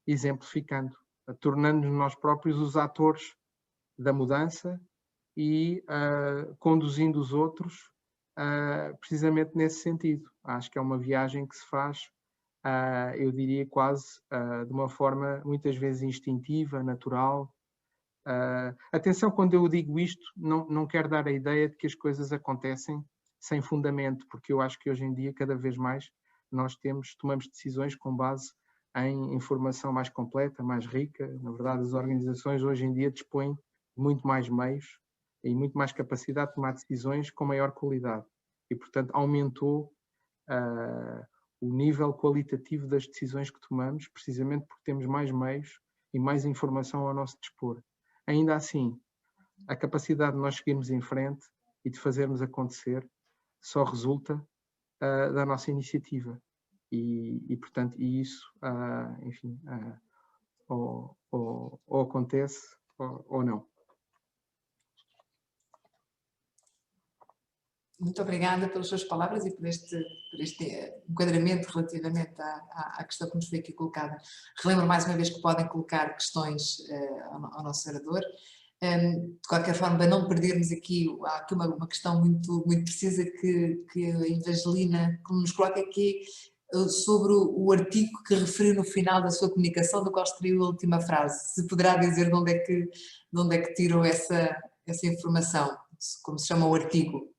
exemplificando, tornando-nos nós próprios os atores da mudança e conduzindo os outros precisamente nesse sentido. Acho que é uma viagem que se faz eu diria quase de uma forma muitas vezes instintiva, natural. Atenção, quando eu digo isto, não quero dar a ideia de que as coisas acontecem sem fundamento, porque eu acho que hoje em dia, cada vez mais, nós tomamos decisões com base em informação mais completa, mais rica. Na verdade, as organizações hoje em dia dispõem de muito mais meios e muito mais capacidade de tomar decisões com maior qualidade. E, portanto, aumentou o nível qualitativo das decisões que tomamos, precisamente porque temos mais meios e mais informação ao nosso dispor. Ainda assim, a capacidade de nós seguirmos em frente e de fazermos acontecer só resulta da nossa iniciativa. Portanto, isso, enfim, ou acontece ou não. Muito obrigada pelas suas palavras e por este enquadramento relativamente à questão que nos foi aqui colocada. Relembro mais uma vez que podem colocar questões ao nosso orador. De qualquer forma, para não perdermos aqui, há aqui uma questão muito, muito precisa que a Evangelina nos coloca aqui sobre o artigo que referiu no final da sua comunicação, do qual extraiu a última frase. Se poderá dizer de onde é que tirou essa informação, como se chama o artigo?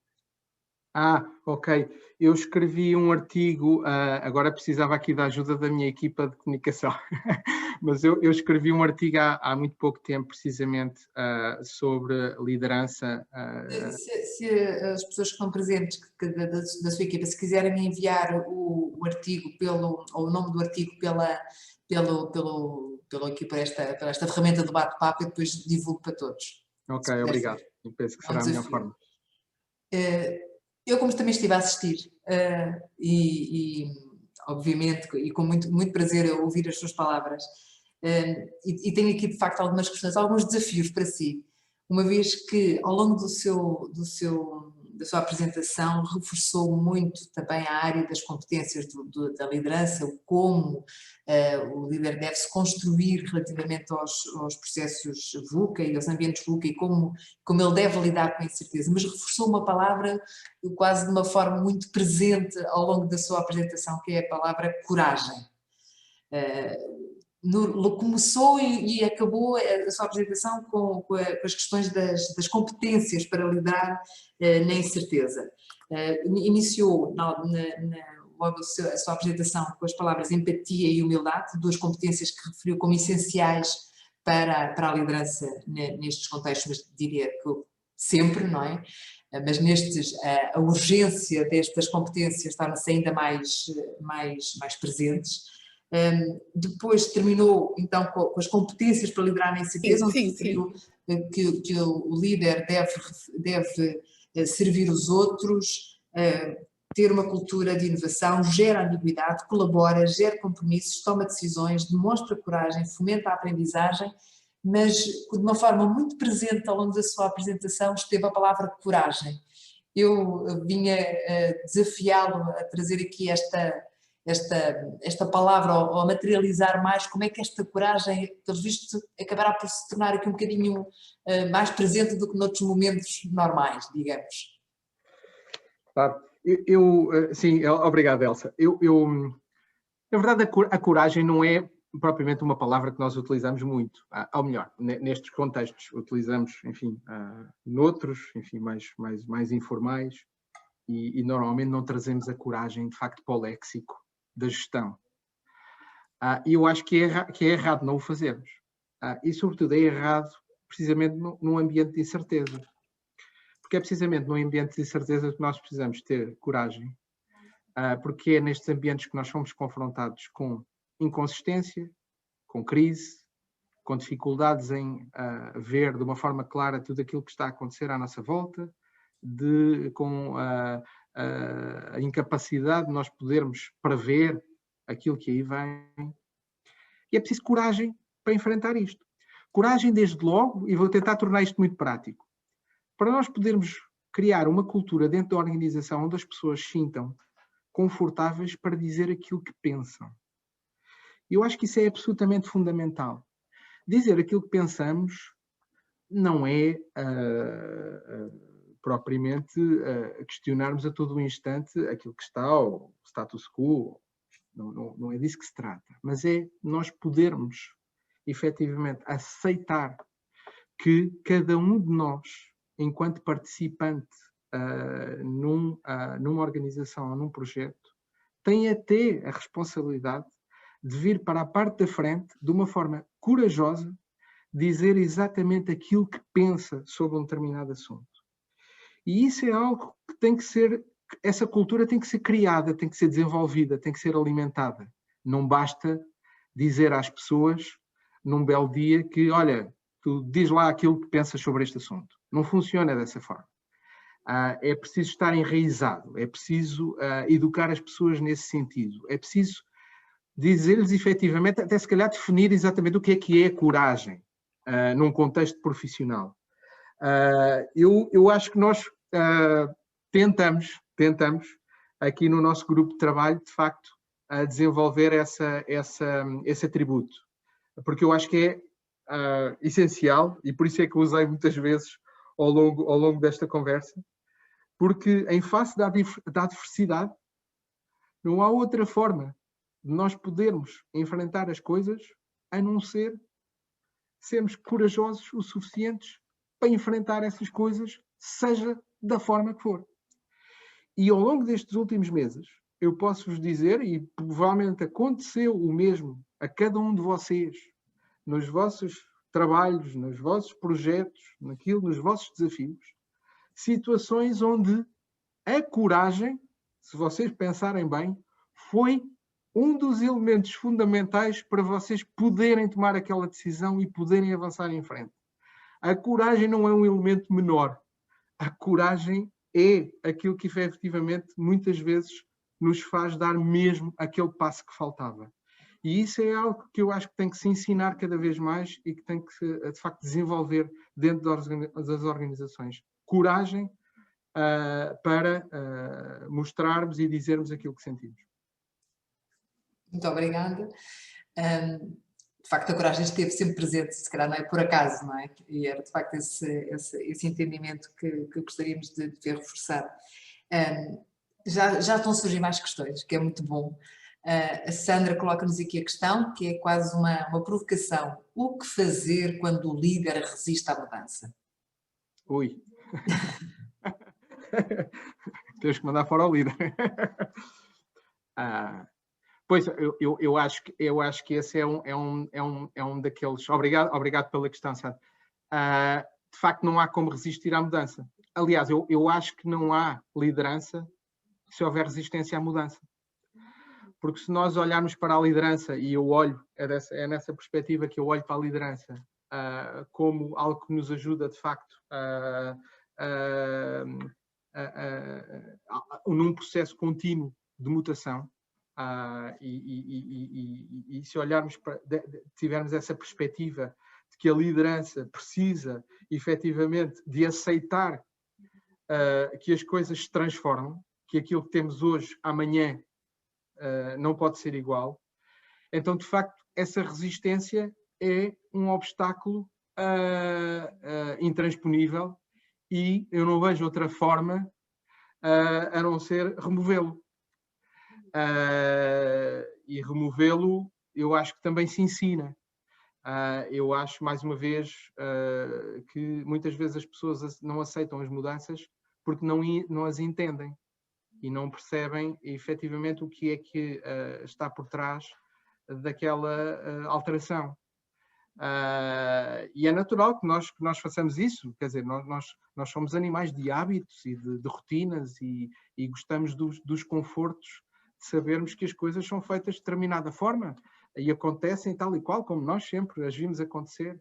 Ok. Eu escrevi um artigo, agora precisava aqui da ajuda da minha equipa de comunicação, mas eu escrevi um artigo há muito pouco tempo, precisamente, sobre liderança. Se as pessoas que estão presentes da sua equipa, se quiserem me enviar o artigo ou o nome do artigo aqui por esta ferramenta do bate-papo, eu depois divulgo para todos. Ok, obrigado. Eu penso que será a melhor forma. Eu, como também estive a assistir, obviamente, e com muito, muito prazer a ouvir as suas palavras, e tenho aqui de facto algumas questões, alguns desafios para si, uma vez que ao longo da sua apresentação reforçou muito também a área das competências da liderança, o como o líder deve se construir relativamente aos processos VUCA e aos ambientes VUCA e como ele deve lidar com a incerteza, mas reforçou uma palavra quase de uma forma muito presente ao longo da sua apresentação, que é a palavra coragem. Começou e acabou a sua apresentação com as questões das competências para lidar na incerteza. Iniciou logo a sua apresentação com as palavras empatia e humildade, duas competências que referiu como essenciais para a liderança nestes contextos, mas diria que sempre, não é? Mas nestes, a urgência destas competências torna-se ainda mais presentes. Depois terminou então com as competências para liderar na incerteza, onde referiu que o líder deve servir os outros, ter uma cultura de inovação, gera ambiguidade, colabora, gera compromissos, toma decisões, demonstra coragem, fomenta a aprendizagem, mas de uma forma muito presente ao longo da sua apresentação esteve a palavra coragem. Eu vinha desafiá-lo a trazer aqui esta palavra, ou a materializar mais como é que esta coragem, pelos vistos, acabará por se tornar aqui um bocadinho mais presente do que noutros momentos normais, digamos. Claro. Sim, obrigado, Elsa. Na verdade, a coragem não é propriamente uma palavra que nós utilizamos muito, ou melhor, nestes contextos utilizamos, enfim, noutros, enfim, mais informais, e normalmente não trazemos a coragem, de facto, para o léxico da gestão. E eu acho que é errado não o fazermos. E, sobretudo, é errado precisamente num ambiente de incerteza. Porque é precisamente num ambiente de incerteza que nós precisamos ter coragem, porque é nestes ambientes que nós somos confrontados com inconsistência, com crise, com dificuldades em ver de uma forma clara tudo aquilo que está a acontecer à nossa volta, com a incapacidade de nós podermos prever aquilo que aí vem. E é preciso coragem para enfrentar isto. Coragem desde logo, e vou tentar tornar isto muito prático, para nós podermos criar uma cultura dentro da organização onde as pessoas se sintam confortáveis para dizer aquilo que pensam. Eu acho que isso é absolutamente fundamental. Dizer aquilo que pensamos não é propriamente questionarmos a todo o instante aquilo que está, o status quo, não é disso que se trata, mas é nós podermos, efetivamente, aceitar que cada um de nós, enquanto participante numa organização ou num projeto, tem até a responsabilidade de vir para a parte da frente, de uma forma corajosa, dizer exatamente aquilo que pensa sobre um determinado assunto. E isso é algo que tem que ser, essa cultura tem que ser criada, tem que ser desenvolvida, tem que ser alimentada. Não basta dizer às pessoas, num belo dia, que, olha, tu diz lá aquilo que pensas sobre este assunto. Não funciona dessa forma. É preciso estar enraizado, é preciso educar as pessoas nesse sentido, é preciso dizer-lhes efetivamente, até se calhar definir exatamente o que é a coragem num contexto profissional. Eu acho que nós tentamos aqui no nosso grupo de trabalho, de facto, desenvolver esse atributo, porque eu acho que é essencial, e por isso é que usei muitas vezes ao longo desta conversa, porque em face da adversidade não há outra forma de nós podermos enfrentar as coisas a não ser sermos corajosos o suficientes para enfrentar essas coisas, seja da forma que for. E ao longo destes últimos meses, eu posso-vos dizer, e provavelmente aconteceu o mesmo a cada um de vocês, nos vossos trabalhos, nos vossos projetos, nos vossos desafios, situações onde a coragem, se vocês pensarem bem, foi um dos elementos fundamentais para vocês poderem tomar aquela decisão e poderem avançar em frente. A coragem não é um elemento menor. A coragem é aquilo que efetivamente muitas vezes nos faz dar mesmo aquele passo que faltava. E isso é algo que eu acho que tem que se ensinar cada vez mais e que tem que se, de facto, desenvolver dentro das organizações. Coragem para mostrarmos e dizermos aquilo que sentimos. Muito obrigada. De facto, a coragem esteve sempre presente, se calhar não é por acaso, não é? E era de facto esse entendimento que gostaríamos de ver reforçado. Já estão a surgir mais questões, que é muito bom. A Sandra coloca-nos aqui a questão, que é quase uma provocação. O que fazer quando o líder resiste à mudança? Ui! Tens que mandar fora o líder. Pois, eu acho que esse é um daqueles... Obrigado pela questão, Sandra. De facto, não há como resistir à mudança. Aliás, eu acho que não há liderança se houver resistência à mudança. Porque se nós olharmos para a liderança, e eu olho, é nessa perspectiva que eu olho para a liderança, como algo que nos ajuda, de facto, num processo contínuo de mutação, e se olharmos tivermos essa perspectiva de que a liderança precisa, efetivamente, de aceitar que as coisas se transformam, que aquilo que temos hoje, amanhã, não pode ser igual. Então, de facto, essa resistência é um obstáculo intransponível e eu não vejo outra forma a não ser removê-lo. E removê-lo, eu acho que também se ensina. Eu acho, mais uma vez, que muitas vezes as pessoas não aceitam as mudanças porque não as entendem e não percebem efetivamente o que é que está por trás daquela alteração. E é natural que nós façamos isso, quer dizer, nós somos animais de hábitos e de rotinas e gostamos dos confortos de sabermos que as coisas são feitas de determinada forma e acontecem tal e qual como nós sempre as vimos acontecer.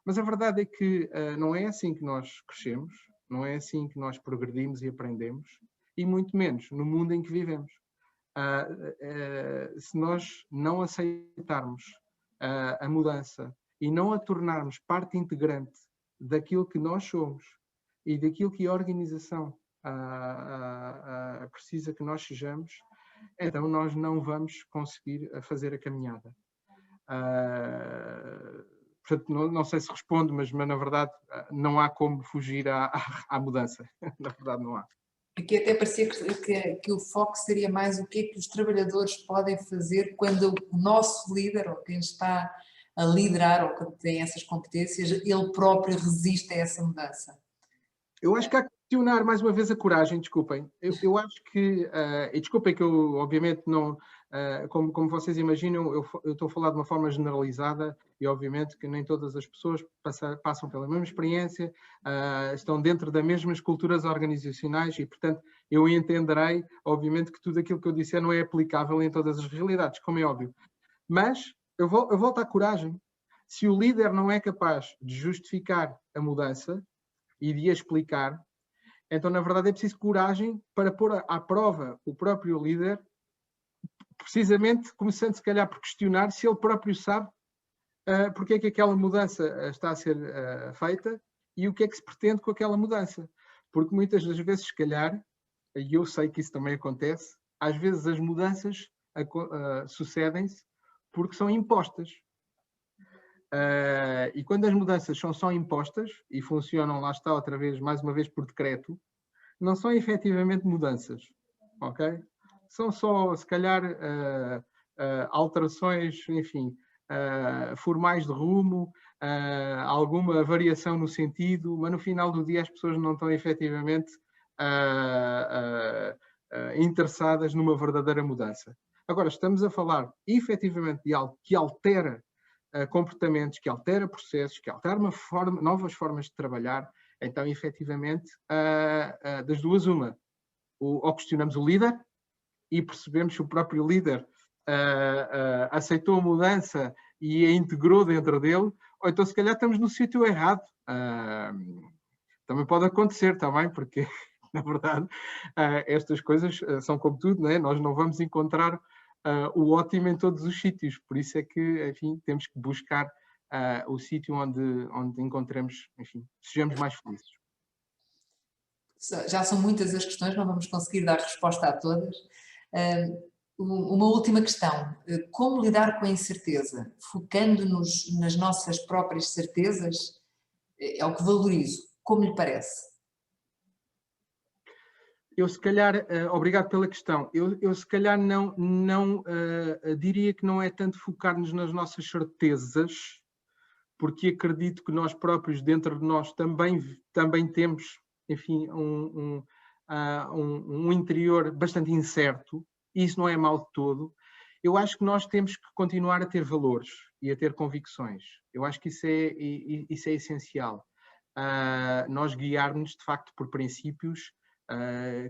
Mas a verdade é que não é assim que nós crescemos, não é assim que nós progredimos e aprendemos, e muito menos no mundo em que vivemos. Se nós não aceitarmos a mudança e não a tornarmos parte integrante daquilo que nós somos e daquilo que a organização precisa que nós sejamos, então nós não vamos conseguir fazer a caminhada. Portanto, não sei se respondo, mas na verdade não há como fugir à mudança. Na verdade não há. Aqui até parecia que o foco seria mais o que é que os trabalhadores podem fazer quando o nosso líder, ou quem está a liderar, ou que tem essas competências, ele próprio resiste a essa mudança. Eu acho que há que questionar mais uma vez a coragem, desculpem. Eu acho que, e desculpem que eu obviamente não, como vocês imaginam, eu estou a falar de uma forma generalizada e obviamente que nem todas as pessoas passam pela mesma experiência, estão dentro das mesmas culturas organizacionais e, portanto, eu entenderei, obviamente, que tudo aquilo que eu disser não é aplicável em todas as realidades, como é óbvio. Mas eu volto à coragem. Se o líder não é capaz de justificar a mudança e de a explicar, então, na verdade, é preciso coragem para pôr à prova o próprio líder, precisamente começando, se calhar, por questionar se ele próprio sabe porque é que aquela mudança está a ser feita e o que é que se pretende com aquela mudança. Porque muitas das vezes, se calhar, e eu sei que isso também acontece, às vezes as mudanças sucedem-se porque são impostas. E quando as mudanças são só impostas e funcionam, lá está outra vez, mais uma vez por decreto, não são efetivamente mudanças, ok? São só, se calhar, alterações, enfim, formais de rumo, alguma variação no sentido, mas no final do dia as pessoas não estão efetivamente interessadas numa verdadeira mudança. Agora, estamos a falar efetivamente de algo que altera comportamentos, que altera processos, que altera novas formas de trabalhar, então, efetivamente, das duas uma. Ou questionamos o líder e percebemos se o próprio líder aceitou a mudança e a integrou dentro dele, ou então, se calhar, estamos no sítio errado. Também pode acontecer, também, porque, na verdade, estas coisas são como tudo, não é? Nós não vamos encontrar o ótimo em todos os sítios, por isso é que, enfim, temos que buscar o sítio onde encontremos, enfim, sejamos mais felizes. Já são muitas as questões, não vamos conseguir dar resposta a todas. Uma última questão, como lidar com a incerteza? Focando-nos nas nossas próprias certezas, é o que valorizo, como lhe parece? Eu se calhar, obrigado pela questão, eu se calhar não diria que não é tanto focar-nos nas nossas certezas, porque acredito que nós próprios, dentro de nós, também temos, enfim, um interior bastante incerto, e isso não é mau de todo. Eu acho que nós temos que continuar a ter valores e a ter convicções. Eu acho que isso é essencial. Nós guiarmos, de facto, por princípios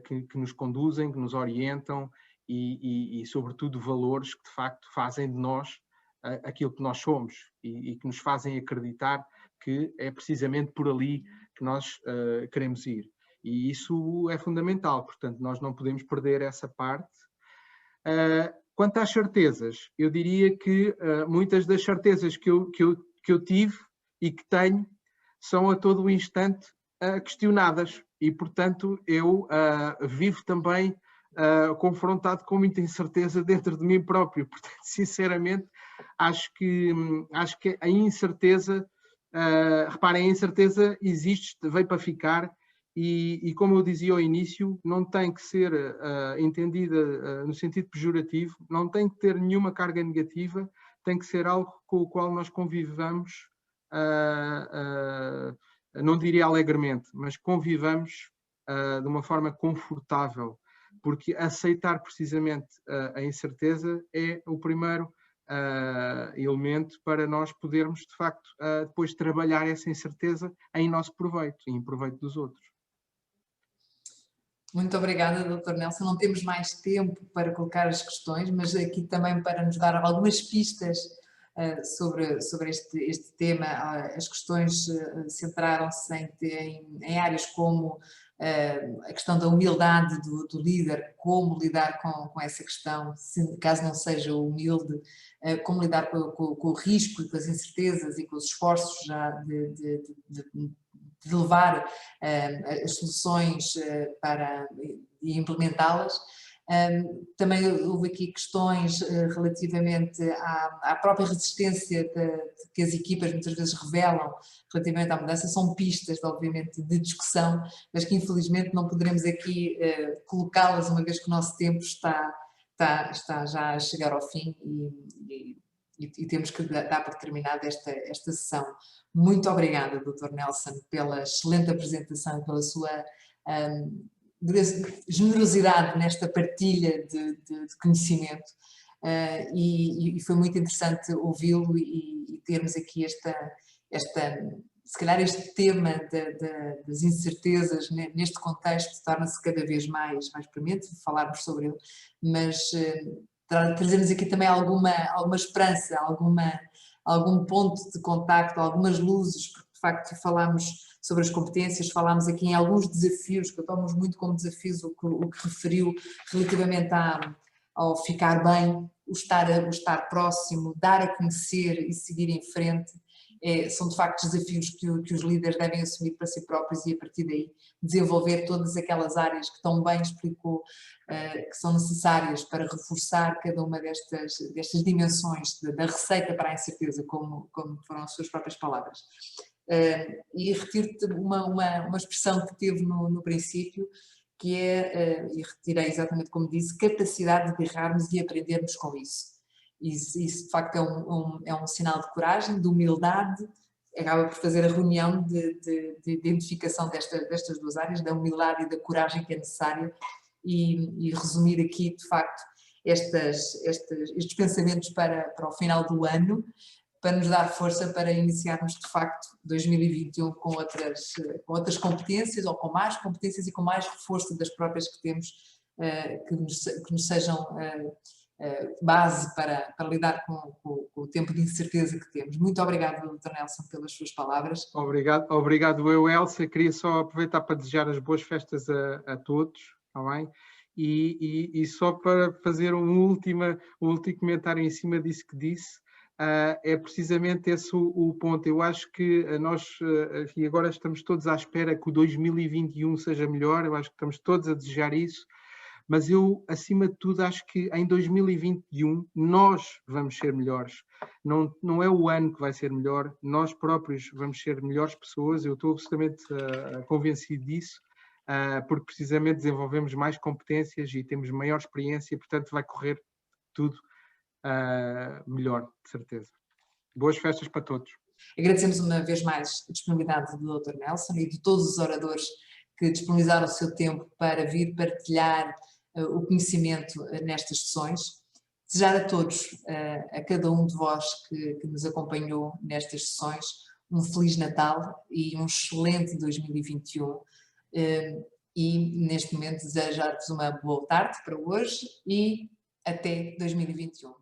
que nos conduzem, que nos orientam e, sobretudo, valores que, de facto, fazem de nós aquilo que nós somos e que nos fazem acreditar que é precisamente por ali que nós queremos ir. E isso é fundamental, portanto, nós não podemos perder essa parte. Quanto às certezas, eu diria que muitas das certezas que eu tive e que tenho são a todo o instante questionadas e, portanto, eu vivo também confrontado com muita incerteza dentro de mim próprio. Portanto, sinceramente, acho que a incerteza, reparem, a incerteza existe, veio para ficar e como eu dizia ao início, não tem que ser entendida no sentido pejorativo, não tem que ter nenhuma carga negativa, tem que ser algo com o qual nós convivamos, não diria alegremente, mas convivamos de uma forma confortável, porque aceitar precisamente a incerteza é o primeiro elemento para nós podermos, de facto, depois trabalhar essa incerteza em nosso proveito e em proveito dos outros. Muito obrigada, Dr. Nelson. Não temos mais tempo para colocar as questões, mas aqui também para nos dar algumas pistas sobre este tema. As questões centraram-se em áreas como a questão da humildade do líder, como lidar com essa questão, caso não seja humilde, como lidar com o risco e com as incertezas e com os esforços já de levar as soluções e implementá-las. Também houve aqui questões relativamente à própria resistência que as equipas muitas vezes revelam relativamente à mudança, são pistas, obviamente, de discussão, mas que infelizmente não poderemos aqui colocá-las, uma vez que o nosso tempo está já a chegar ao fim e temos que dar por terminada esta sessão. Muito obrigada, Dr. Nelson, pela excelente apresentação e pela sua generosidade nesta partilha de conhecimento, e foi muito interessante ouvi-lo e termos aqui se calhar este tema das incertezas neste contexto torna-se cada vez mais premente falarmos sobre ele, mas trazemos aqui também alguma esperança, algum ponto de contacto, algumas luzes, porque de facto falámos sobre as competências, falámos aqui em alguns desafios, que eu tomo muito como desafios o que referiu relativamente ao ficar bem, o estar próximo, dar a conhecer e seguir em frente. São de facto desafios que os líderes devem assumir para si próprios e a partir daí desenvolver todas aquelas áreas que tão bem explicou, que são necessárias para reforçar cada uma destas dimensões da receita para a incerteza, como foram as suas próprias palavras. E retiro-te uma expressão que teve no princípio, que e retirei exatamente como disse, capacidade de errarmos e aprendermos com isso. Isso de facto é um sinal de coragem, de humildade, acaba por fazer a reunião de identificação destas duas áreas, da humildade e da coragem que é necessária, e resumir aqui de facto estes pensamentos para o final do ano, para nos dar força para iniciarmos de facto 2021 com outras competências, ou com mais competências e com mais reforço das próprias que temos, que nos sejam base para lidar com o tempo de incerteza que temos. Muito obrigada, Dr. Nelson, pelas suas palavras. Obrigado eu, Elsa. Queria só aproveitar para desejar as boas festas a todos, está bem? E só para fazer um último comentário em cima disso que disse, é precisamente esse o ponto. Eu acho que nós, e agora estamos todos à espera que o 2021 seja melhor, eu acho que estamos todos a desejar isso, mas eu, acima de tudo, acho que em 2021 nós vamos ser melhores. Não é o ano que vai ser melhor, nós próprios vamos ser melhores pessoas, eu estou absolutamente convencido disso, porque precisamente desenvolvemos mais competências e temos maior experiência e, portanto, vai correr tudo melhor, de certeza. Boas festas para todos. Agradecemos uma vez mais a disponibilidade do Dr. Nelson e de todos os oradores que disponibilizaram o seu tempo para vir partilhar o conhecimento nestas sessões. Desejar a todos, a cada um de vós que nos acompanhou nestas sessões, um Feliz Natal e um excelente 2021. E neste momento desejar-vos uma boa tarde para hoje e até 2021.